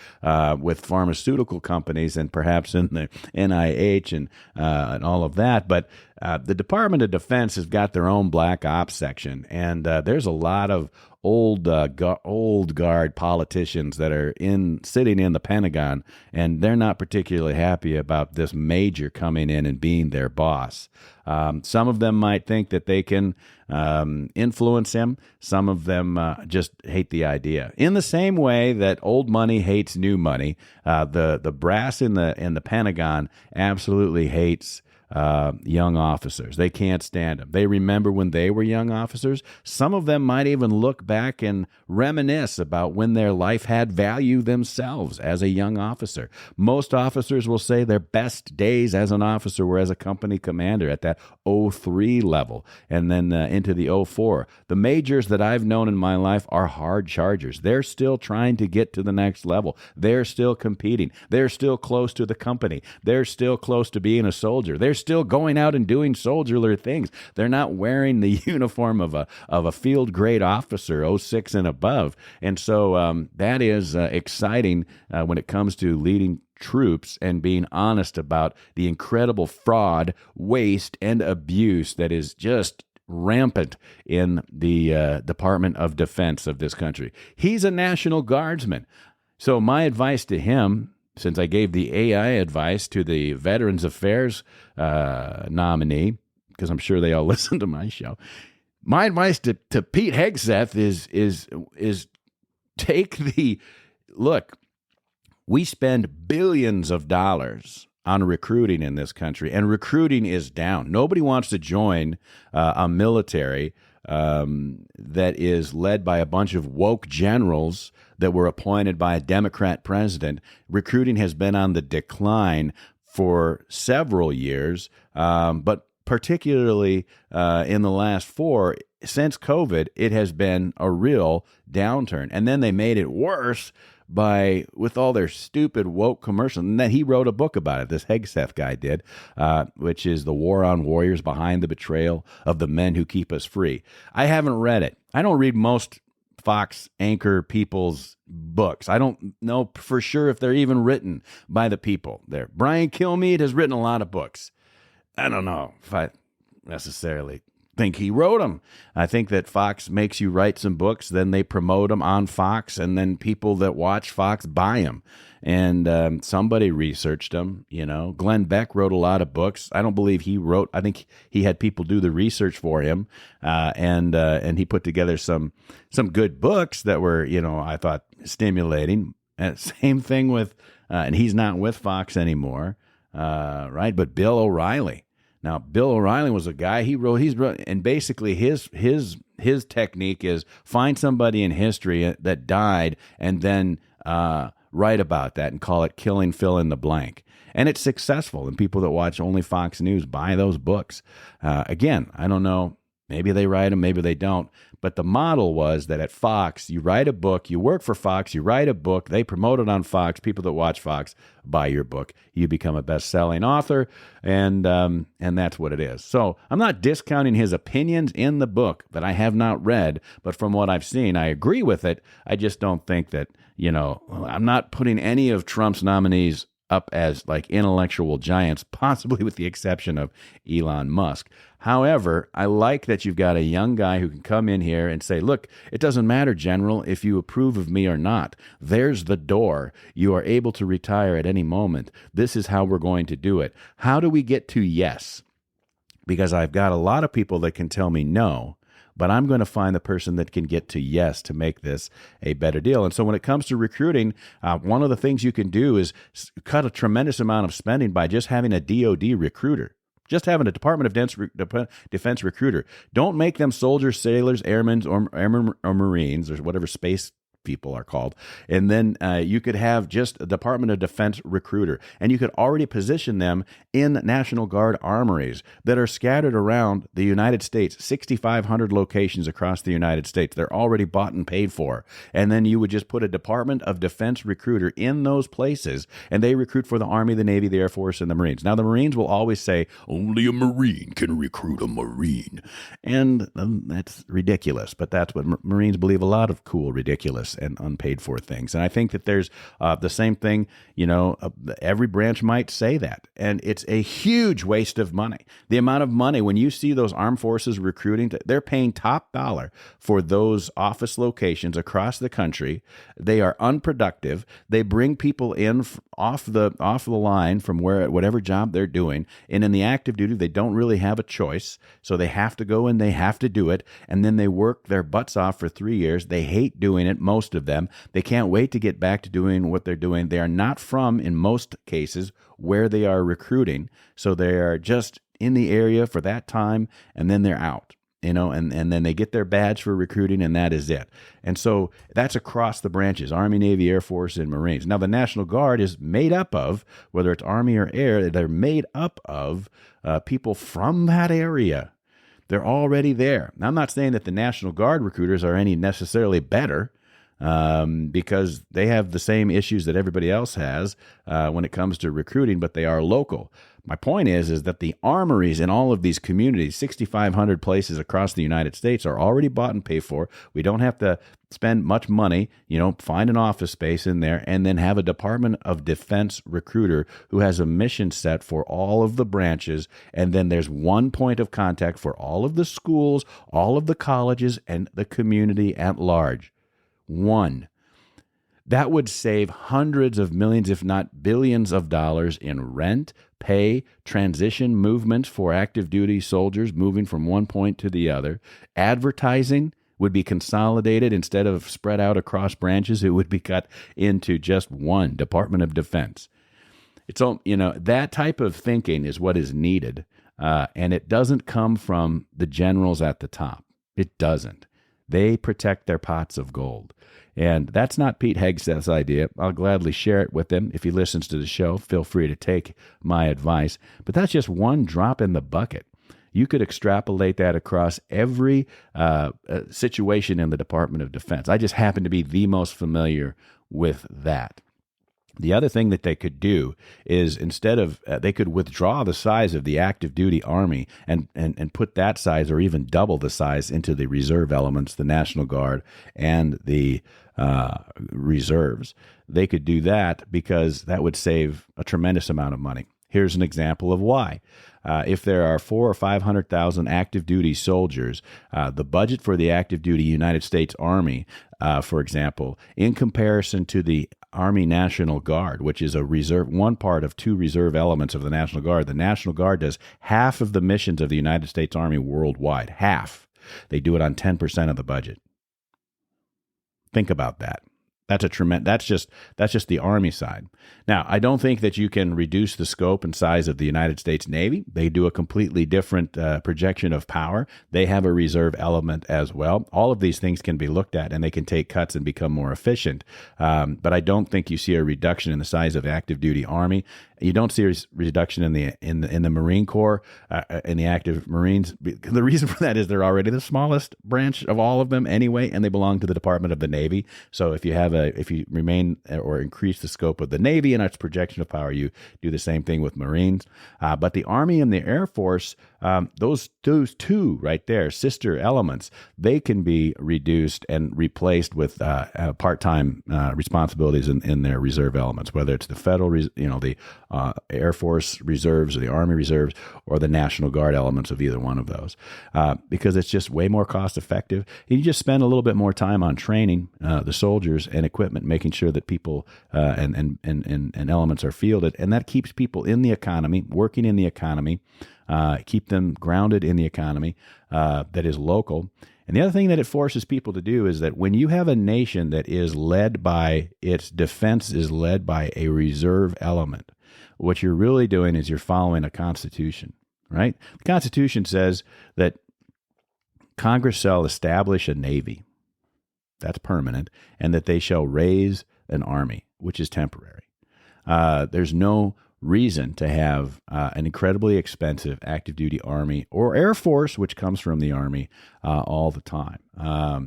with pharmaceutical companies and perhaps in the NIH and all of that. But the Department of Defense has got their own black ops section, and there's a lot of old guard politicians that are sitting in the Pentagon, and they're not particularly happy about this major coming in and being their boss. Some of them might think that they can influence him. Some of them just hate the idea. In the same way that old money hates new money, the brass in the Pentagon absolutely hates young officers. They can't stand them. They remember when they were young officers. Some of them might even look back and reminisce about when their life had value themselves as a young officer. Most officers will say their best days as an officer were as a company commander at that 03 level, and then into the 04. The majors that I've known in my life are hard chargers. They're still trying to get to the next level. They're still competing. They're still close to the company. They're still close to being a soldier. They're still going out and doing soldierly things. They're not wearing the uniform of a field grade officer, 06 and above. And so that is exciting when it comes to leading troops and being honest about the incredible fraud, waste, and abuse that is just rampant in the Department of Defense of this country. He's a National Guardsman. So my advice to him, since I gave the AI advice to the Veterans Affairs nominee, because I'm sure they all listen to my show, my advice to Pete Hegseth is take the look. We spend billions of dollars on recruiting in this country, and recruiting is down. Nobody wants to join a military that is led by a bunch of woke generals that were appointed by a Democrat president. Recruiting has been on the decline for several years, but particularly in the last 4, since COVID, it has been a real downturn. And then they made it worse with all their stupid woke commercials. And then he wrote a book about it, this Hegseth guy did, which is The War on Warriors Behind the Betrayal of the Men Who Keep Us Free. I haven't read it. I don't read most Fox anchor people's books. I don't know for sure if they're even written by the people there. Brian Kilmeade has written a lot of books. I don't know if I necessarily think he wrote them. I think that Fox makes you write some books, then they promote them on Fox, and then people that watch Fox buy them. And somebody researched them. Glenn Beck wrote a lot of books. I don't believe he wrote. I think he had people do the research for him, and he put together some good books that were, I thought, stimulating. And same thing with, and he's not with Fox anymore, right? But Bill O'Reilly. Now, Bill O'Reilly was a guy he's wrote, and basically his technique is find somebody in history that died and then write about that and call it Killing Fill in the Blank. And it's successful, and people that watch only Fox News buy those books. Again, I don't know. Maybe they write them, maybe they don't. But the model was that at Fox, you write a book, you work for Fox, you write a book, they promote it on Fox, people that watch Fox buy your book, you become a best-selling author, and that's what it is. So I'm not discounting his opinions in the book that I have not read, but from what I've seen, I agree with it. I just don't think that, I'm not putting any of Trump's nominees up as like intellectual giants, possibly with the exception of Elon Musk. However, I like that you've got a young guy who can come in here and say, look, it doesn't matter, General, if you approve of me or not. There's the door. You are able to retire at any moment. This is how we're going to do it. How do we get to yes? Because I've got a lot of people that can tell me no, but I'm going to find the person that can get to yes to make this a better deal. And so when it comes to recruiting, one of the things you can do is cut a tremendous amount of spending by just having a DOD recruiter. Just having a Department of Defense recruiter. Don't make them soldiers, sailors, airmen, or Marines, or whatever space people are called. And then you could have just a Department of Defense recruiter. And you could already position them in National Guard armories that are scattered around the United States, 6,500 locations across the United States. They're already bought and paid for. And then you would just put a Department of Defense recruiter in those places, and they recruit for the Army, the Navy, the Air Force, and the Marines. Now, the Marines will always say, only a Marine can recruit a Marine. And that's ridiculous, but that's what Marines believe, a lot of cool, ridiculous, and unpaid for things. And I think that there's the same thing, every branch might say that. And it's a huge waste of money. The amount of money, when you see those armed forces recruiting, they're paying top dollar for those office locations across the country. They are unproductive. They bring people in off the line from whatever job they're doing. And in the active duty, they don't really have a choice. So they have to go and they have to do it. And then they work their butts off for 3 years. They hate doing it, most of them. They can't wait to get back to doing what they're doing. They are not from, in most cases, where they are recruiting. So they are just in the area for that time, and then they're out. And then they get their badge for recruiting, and that is it. And so that's across the branches, Army, Navy, Air Force, and Marines. Now, the National Guard is made up of, whether it's Army or Air, they're made up of people from that area. They're already there. Now, I'm not saying that the National Guard recruiters are any necessarily better, because they have the same issues that everybody else has when it comes to recruiting, but they are local. My point is that the armories in all of these communities, 6,500 places across the United States, are already bought and paid for. We don't have to spend much money, find an office space in there, and then have a Department of Defense recruiter who has a mission set for all of the branches. And then there's one point of contact for all of the schools, all of the colleges, and the community at large. One. That would save hundreds of millions, if not billions of dollars in rent, pay, transition movements for active duty soldiers moving from one point to the other. Advertising would be consolidated instead of spread out across branches. It would be cut into just one Department of Defense. It's all, that type of thinking is what is needed. And it doesn't come from the generals at the top. It doesn't. They protect their pots of gold. And that's not Pete Hegseth's idea. I'll gladly share it with him. If he listens to the show, feel free to take my advice. But that's just one drop in the bucket. You could extrapolate that across every situation in the Department of Defense. I just happen to be the most familiar with that. The other thing that they could do is instead of, they could withdraw the size of the active duty Army and put that size or even double the size into the reserve elements, the National Guard and the reserves. They could do that because that would save a tremendous amount of money. Here's an example of why. If there are 400,000 or 500,000 active duty soldiers, the budget for the active duty United States Army, for example, in comparison to the Army National Guard, which is a reserve, one part of two reserve elements of the National Guard. The National Guard does half of the missions of the United States Army worldwide. Half. They do it on 10% of the budget. Think about that. That's just the Army side. Now, I don't think that you can reduce the scope and size of the United States Navy. They do a completely different projection of power. They have a reserve element as well. All of these things can be looked at, and they can take cuts and become more efficient. But I don't think you see a reduction in the size of active duty Army. You don't see a reduction in the Marine Corps, in the active Marines. The reason for that is they're already the smallest branch of all of them anyway, and they belong to the Department of the Navy. So if you remain or increase the scope of the Navy and its projection of power, you do the same thing with Marines. But the Army and the Air Force, those two right there, sister elements, they can be reduced and replaced with part-time responsibilities in their reserve elements, whether it's the federal, the Air Force reserves or the Army reserves or the National Guard elements of either one of those, because it's just way more cost effective. You just spend a little bit more time on training the soldiers and equipment, making sure that people and elements are fielded, and that keeps people in the economy, working in the economy, keep them grounded in the economy that is local. And the other thing that it forces people to do is that when you have a nation that is led by, its defense is led by a reserve element, what you're really doing is you're following a constitution, right? The Constitution says that Congress shall establish a navy, that's permanent, and that they shall raise an army, which is temporary. There's no reason to have an incredibly expensive active duty Army or Air Force, which comes from the Army, all the time.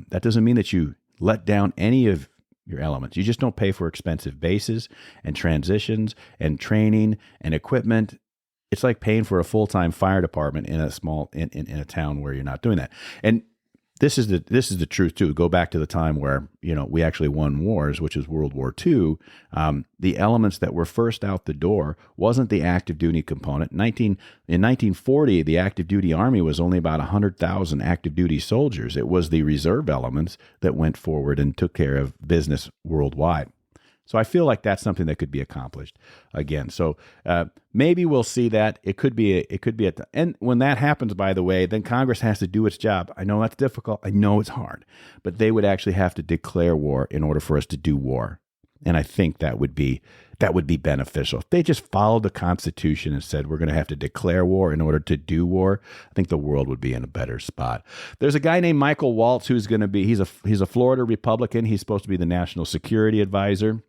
That doesn't mean that you let down any of your elements. You just don't pay for expensive bases and transitions and training and equipment. It's like paying for a full-time fire department in a small in a town where you're not doing that. And this is the truth too. Go back to the time where we actually won wars, which is World War II. The elements that were first out the door wasn't the active duty component. In 1940, the active duty army was only about 100,000 active duty soldiers. It was the reserve elements that went forward and took care of business worldwide. So I feel like that's something that could be accomplished again. So maybe we'll see that. It could be and when that happens, by the way, then Congress has to do its job. I know that's difficult. I know it's hard, but they would actually have to declare war in order for us to do war. And I think that would be beneficial. If they just followed the Constitution and said we're going to have to declare war in order to do war, I think the world would be in a better spot. There's a guy named Michael Waltz who's going to be he's a Florida Republican. He's supposed to be the national security advisor.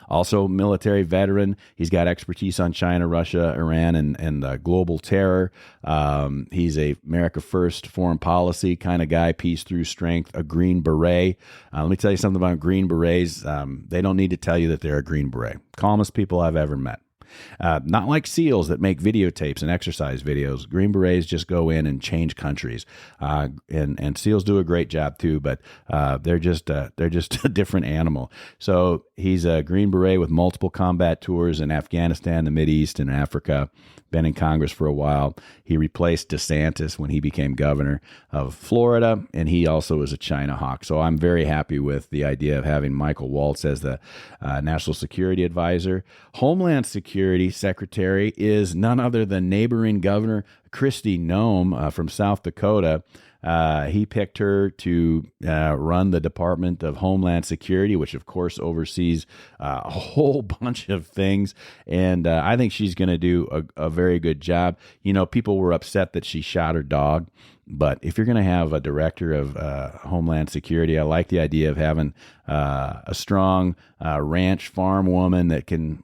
Also, military veteran. He's got expertise on China, Russia, Iran, and global terror. He's a America First foreign policy kind of guy, peace through strength, a Green Beret. Let me tell you something about Green Berets. They don't need to tell you that they're a Green Beret. Calmest people I've ever met. Not like SEALs that make videotapes and exercise videos. Green Berets just go in and change countries, and SEALs do a great job too. But they're just a different animal. So he's a Green Beret with multiple combat tours in Afghanistan, the Mideast, and Africa. Been in Congress for a while. He replaced DeSantis when he became governor of Florida, and he also is a China hawk. So I'm very happy with the idea of having Michael Waltz as the National Security Advisor. Homeland Security Secretary is none other than neighboring Governor Kristi Noem from South Dakota. He picked her to run the Department of Homeland Security, which of course oversees a whole bunch of things. And I think she's going to do a very good job. People were upset that she shot her dog. But if you're going to have a director of Homeland Security, I like the idea of having a strong ranch farm woman that can,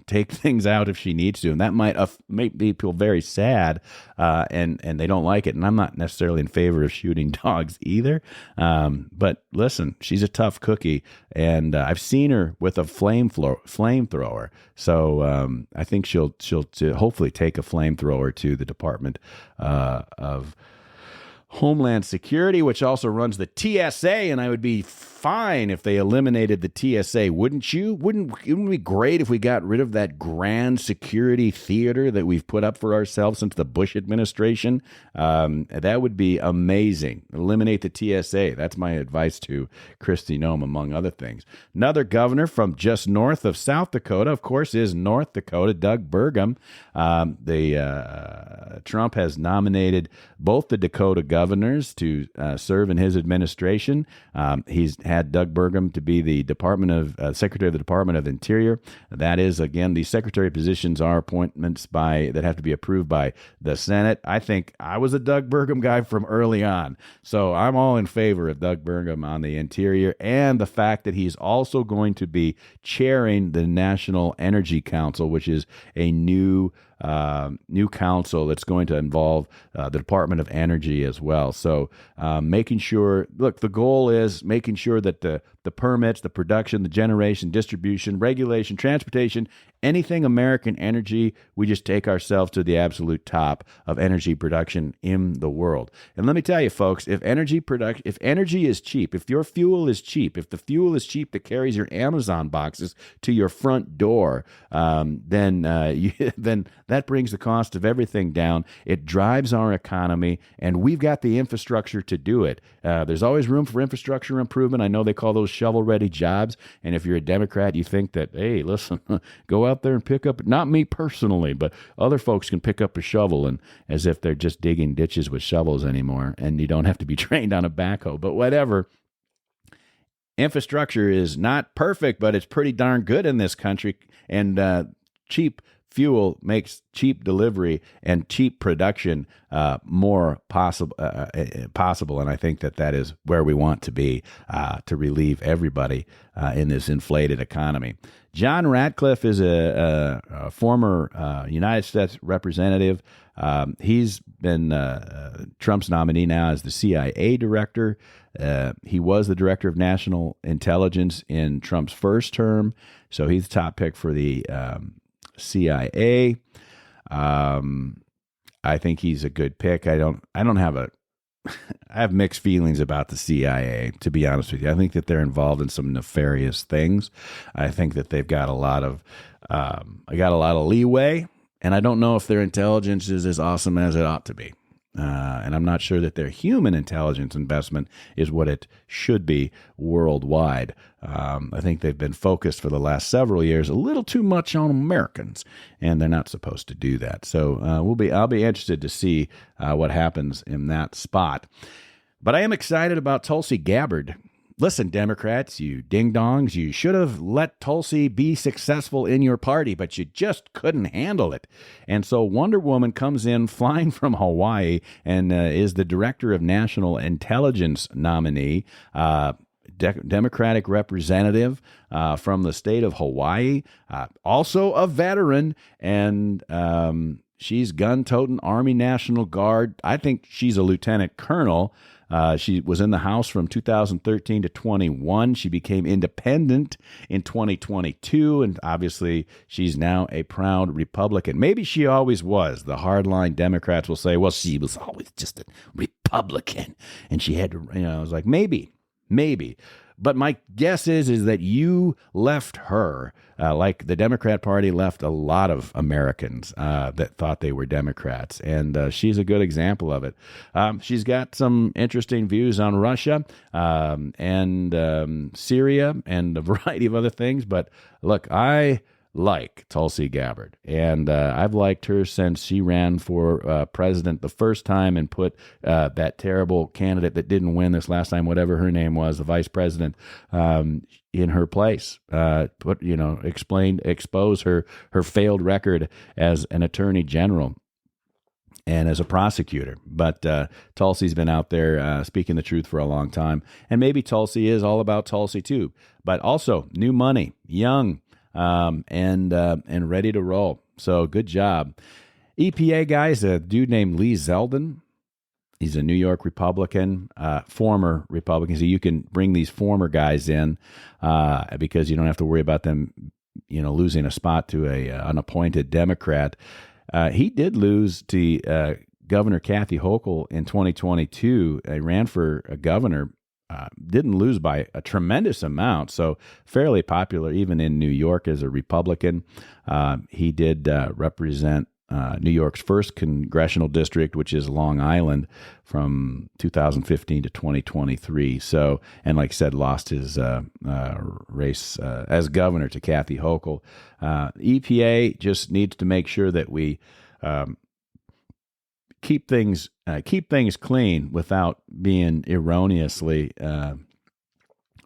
take things out if she needs to. And that might make people very sad, and they don't like it. And I'm not necessarily in favor of shooting dogs either. But listen, she's a tough cookie, and I've seen her with a flamethrower. So I think she'll hopefully take a flamethrower to the Department of Homeland Security, which also runs the TSA, and I would be fine if they eliminated the TSA, wouldn't you? Wouldn't it be great if we got rid of that grand security theater that we've put up for ourselves since the Bush administration? That would be amazing. Eliminate the TSA. That's my advice to Kristi Noem, among other things. Another governor from just north of South Dakota, of course, is North Dakota, Doug Burgum. Trump has nominated both the Dakota governors to serve in his administration. He's had Doug Burgum to be the Secretary of the Department of Interior. That is, again, the secretary positions are appointments that have to be approved by the Senate. I think I was a Doug Burgum guy from early on, so I'm all in favor of Doug Burgum on the Interior, and the fact that he's also going to be chairing the National Energy Council, which is a new council that's going to involve the Department of Energy as well. So making sure, look, the goal is making sure that the permits, the production, the generation, distribution, regulation, transportation, anything American energy, we just take ourselves to the absolute top of energy production in the world. And let me tell you, folks, if energy is cheap, if your fuel is cheap, if the fuel is cheap that carries your Amazon boxes to your front door, then that brings the cost of everything down. It drives our economy, and we've got the infrastructure to do it. There's always room for infrastructure improvement. I know they call those shovel-ready jobs, and if you're a Democrat, you think that, hey, listen, go out there and pick up, not me personally, but other folks can pick up a shovel, and as if they're just digging ditches with shovels anymore, and you don't have to be trained on a backhoe, but whatever. Infrastructure is not perfect, but it's pretty darn good in this country, and cheap fuel makes cheap delivery and cheap production more possible, and I think that is where we want to be to relieve everybody in this inflated economy. John Ratcliffe is a former United States representative. He's been Trump's nominee now as the CIA director. He was the director of national intelligence in Trump's first term, so he's the top pick for the CIA. I think he's a good pick. I have mixed feelings about the CIA, to be honest with you. I think that they're involved in some nefarious things. I think that they've got a lot of leeway, and I don't know if their intelligence is as awesome as it ought to be. And I'm not sure that their human intelligence investment is what it should be worldwide. I think they've been focused for the last several years a little too much on Americans, and they're not supposed to do that. So I'll be interested to see what happens in that spot. But I am excited about Tulsi Gabbard. Listen, Democrats, you ding-dongs, you should have let Tulsi be successful in your party, but you just couldn't handle it. And so Wonder Woman comes in flying from Hawaii and is the Director of National Intelligence nominee, Democratic representative from the state of Hawaii, also a veteran, and she's gun-toting Army National Guard. I think she's a lieutenant colonel. She was in the House from 2013 to 21. She became independent in 2022, and obviously she's now a proud Republican. Maybe she always was. The hardline Democrats will say, well, she was always just a Republican, and she had to, I was like, maybe. But my guess is that you left her, like the Democrat Party left a lot of Americans that thought they were Democrats, and she's a good example of it. She's got some interesting views on Russia and Syria and a variety of other things, but look, I like Tulsi Gabbard, and I've liked her since she ran for president the first time and put that terrible candidate that didn't win this last time, whatever her name was, the vice president, in her place. Expose her failed record as an attorney general and as a prosecutor. But Tulsi's been out there speaking the truth for a long time, and maybe Tulsi is all about Tulsi too, but also new money, young, and ready to roll. So good job. EPA guys, a dude named Lee Zeldin. He's a New York Republican, former Republican. So you can bring these former guys in because you don't have to worry about them, losing a spot to an appointed Democrat. He did lose to Governor Kathy Hochul in 2022. He ran for a governor. Didn't lose by a tremendous amount, so fairly popular even in New York as a Republican. He did represent New York's first congressional district, which is Long Island, from 2015 to 2023. So, and like I said, lost his race as governor to Kathy Hochul. EPA just needs to make sure that we keep things clean without being erroneously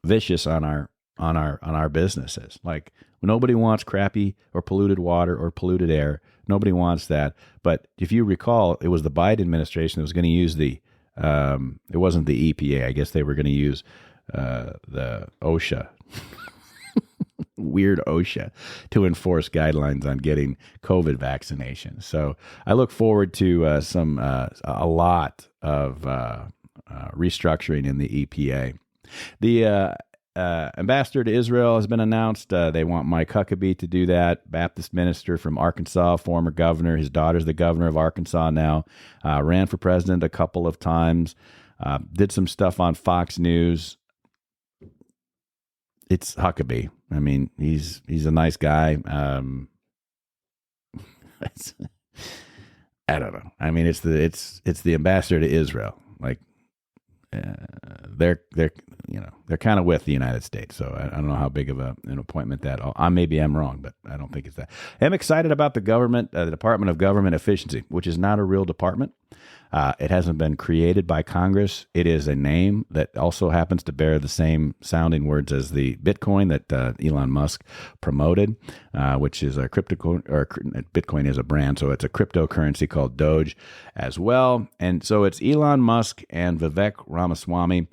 vicious on our businesses. Like, nobody wants crappy or polluted water or polluted air. Nobody wants that. But if you recall, it was the Biden administration that was going to use it wasn't the EPA. I guess they were going to use the OSHA, weird OSHA, to enforce guidelines on getting COVID vaccination. So I look forward to a lot of restructuring in the EPA. The ambassador to Israel has been announced. They want Mike Huckabee to do that. Baptist minister from Arkansas, former governor. His daughter's the governor of Arkansas now. Ran for president a couple of times. Did some stuff on Fox News. It's Huckabee. I mean, he's a nice guy. I don't know. I mean, it's the ambassador to Israel. Like, they're kind of with the United States. So I don't know how big of an appointment that. Maybe I'm wrong, but I don't think it's that. I'm excited about the government, the Department of Government Efficiency, which is not a real department. It hasn't been created by Congress. It is a name that also happens to bear the same sounding words as the Bitcoin that Elon Musk promoted, which is a Bitcoin is a brand, so it's a cryptocurrency called Doge as well. And so it's Elon Musk and Vivek Ramaswamy.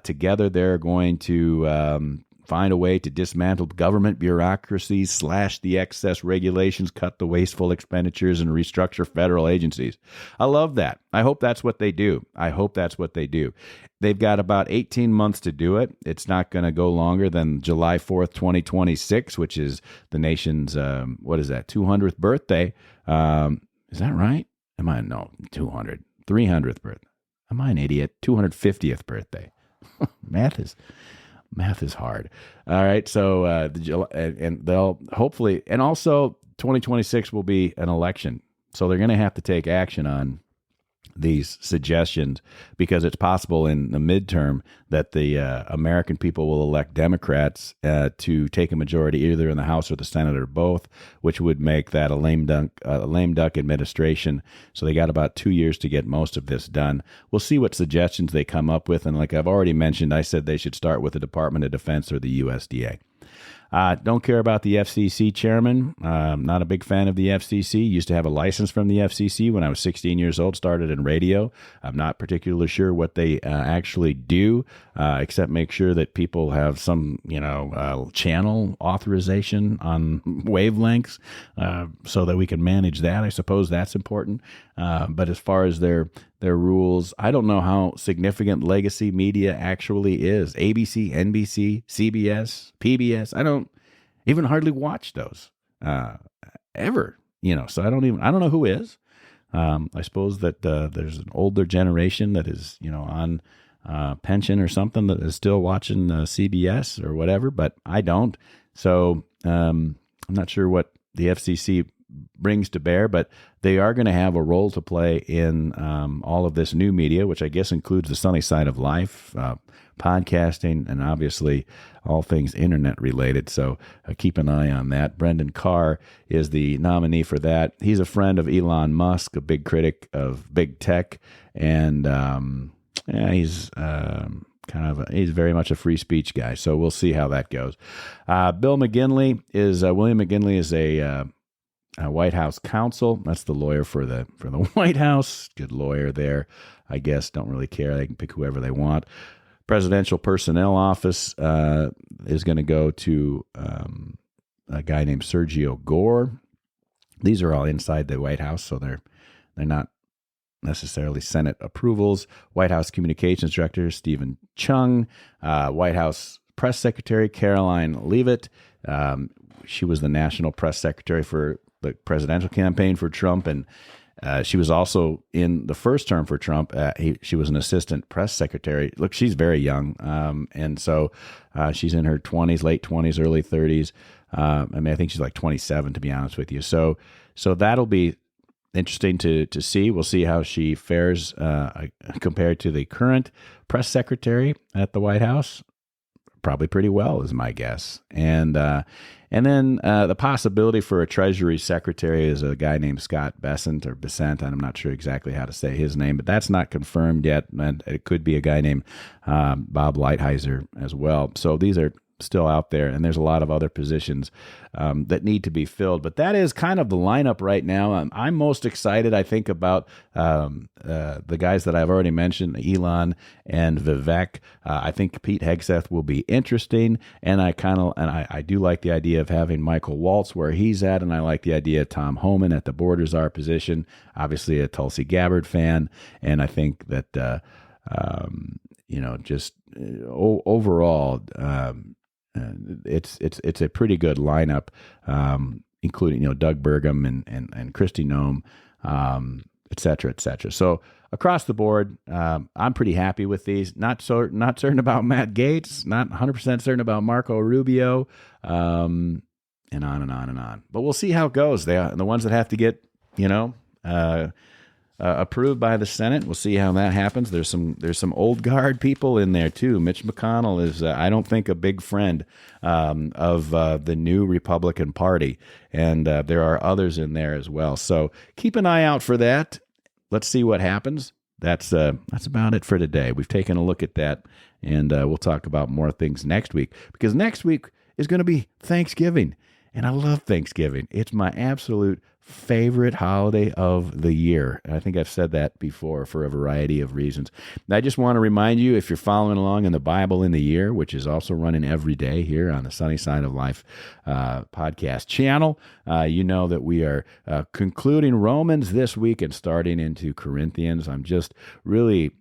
Together, they're going to find a way to dismantle government bureaucracies, slash the excess regulations, cut the wasteful expenditures, and restructure federal agencies. I love that. I hope that's what they do. They've got about 18 months to do it. It's not going to go longer than July 4th, 2026, which is the nation's, 200th birthday. Is that right? 300th birthday. Am I an idiot? 250th birthday. Math is hard. All right. So, and they'll hopefully, and also 2026 will be an election. So they're going to have to take action on these suggestions, because it's possible in the midterm that the American people will elect Democrats to take a majority either in the House or the Senate or both, which would make that a lame duck administration. So they got about 2 years to get most of this done. We'll see what suggestions they come up with. And like I've already mentioned, I said they should start with the Department of Defense or the USDA. Don't care about the FCC chairman. Not a big fan of the FCC. Used to have a license from the FCC when I was 16 years old, started in radio. I'm not particularly sure what they actually do, except make sure that people have some, channel authorization on wavelengths, so that we can manage that. I suppose that's important. But as far as their rules, I don't know how significant legacy media actually is. ABC, NBC, CBS, PBS. I don't even hardly watch those ever. So I don't know who is. I suppose that there's an older generation that is on pension or something that is still watching CBS or whatever, but I don't. So I'm not sure what the FCC brings to bear, but they are going to have a role to play in all of this new media, which I guess includes the Sunnyside of life, podcasting, and obviously all things internet related. So keep an eye on that. Brendan Carr is the nominee for that. He's a friend of Elon Musk, a big critic of big tech, and he's he's very much a free speech guy. So we'll see how that goes. William McGinley is a White House counsel. That's the lawyer for the White House. Good lawyer there, I guess. Don't really care. They can pick whoever they want. Presidential Personnel Office is going to go to a guy named Sergio Gore. These are all inside the White House, so they're not necessarily Senate approvals. White House Communications Director Stephen Chung. White House Press Secretary Caroline Leavitt. She was the national press secretary for the presidential campaign for Trump, and she was also in the first term for Trump. She was an assistant press secretary. Look, she's very young, and so she's in her 20s, late 20s, early 30s. I think she's like 27, to be honest with you. So that'll be interesting to see. We'll see how she fares compared to the current press secretary at the White House. probably pretty well, is my guess. And then the possibility for a Treasury Secretary is a guy named Scott Bessent, I'm not sure exactly how to say his name, but that's not confirmed yet. And it could be a guy named Bob Lighthizer as well. So these are still out there, and there's a lot of other positions that need to be filled. But that is kind of the lineup right now. I'm most excited, I think, about the guys that I've already mentioned, Elon and Vivek. I think Pete Hegseth will be interesting, and I do like the idea of having Michael Waltz where he's at, and I like the idea of Tom Homan at the Borders Our position. Obviously, a Tulsi Gabbard fan, and I think that overall. It's a pretty good lineup, including Doug Burgum and Kristi Noem, et cetera, et cetera. So across the board, I'm pretty happy with these. Not certain about Matt Gaetz, not 100% certain about Marco Rubio, and on and on and on. But we'll see how it goes. The ones that have to get approved by the Senate. We'll see how that happens. There's some old guard people in there too. Mitch McConnell is, I don't think, a big friend of the new Republican Party, and there are others in there as well. So keep an eye out for that. Let's see what happens. That's about it for today. We've taken a look at that, and we'll talk about more things next week, because next week is going to be Thanksgiving, and I love Thanksgiving. It's my absolute favorite holiday of the year. I think I've said that before for a variety of reasons. And I just want to remind you, if you're following along in the Bible in the Year, which is also running every day here on the Sunnyside of Life podcast channel, you know that we are concluding Romans this week and starting into Corinthians. I'm just really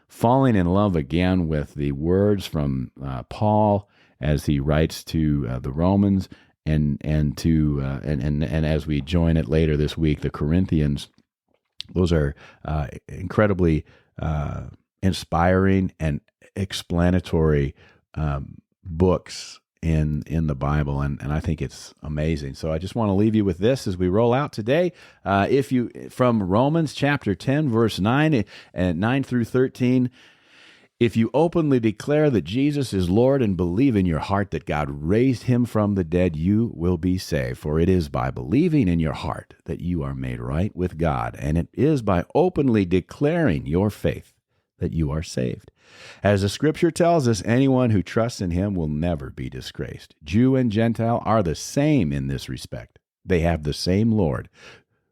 falling in love again with the words from Paul as he writes to the Romans. And as we join it later this week, the Corinthians, those are incredibly inspiring and explanatory books in the Bible, and I think it's amazing. So I just want to leave you with this as we roll out today. From Romans chapter 10, verse 9 and 9 through 13. If you openly declare that Jesus is Lord and believe in your heart that God raised him from the dead, you will be saved. For it is by believing in your heart that you are made right with God, and it is by openly declaring your faith that you are saved. As the Scripture tells us, anyone who trusts in him will never be disgraced. Jew and Gentile are the same in this respect. They have the same Lord,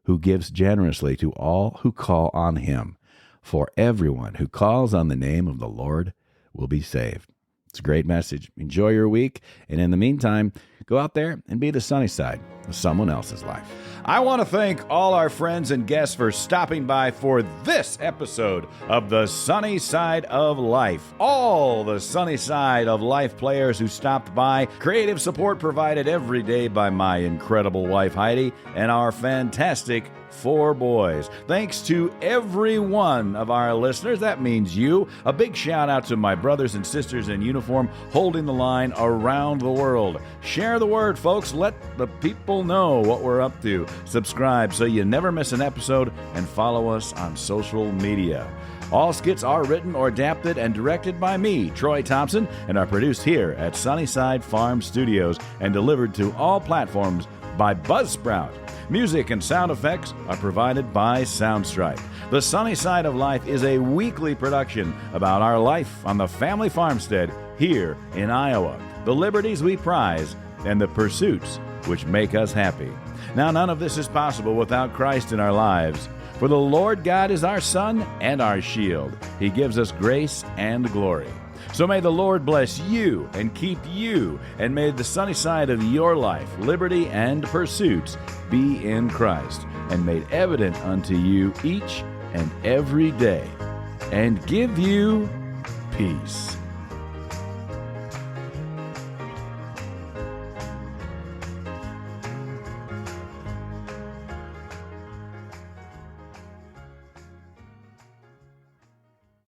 who gives generously to all who call on him. For everyone who calls on the name of the Lord will be saved. It's a great message. Enjoy your week. And in the meantime, go out there and be the sunny side of someone else's life. I want to thank all our friends and guests for stopping by for this episode of the Sunny Side of Life. All the Sunny Side of Life players who stopped by, creative support provided every day by my incredible wife Heidi and our fantastic 4 boys. Thanks to every one of our listeners. That means you. A big shout out to my brothers and sisters in uniform holding the line around the world. Share the word, folks. Let the people know what we're up to. Subscribe so you never miss an episode, and follow us on social media. All skits are written or adapted and directed by me, Troy Thompson, and are produced here at Sunnyside Farm Studios and delivered to all platforms by Buzzsprout. Music and sound effects are provided by Soundstripe. The Sunny Side of Life is a weekly production about our life on the family farmstead here in Iowa, the liberties we prize, and the pursuits which make us happy. Now, none of this is possible without Christ in our lives. For the Lord God is our sun and our shield. He gives us grace and glory. So may the Lord bless you and keep you, and may the sunny side of your life, liberty and pursuits, be in Christ, and made evident unto you each and every day, and give you peace.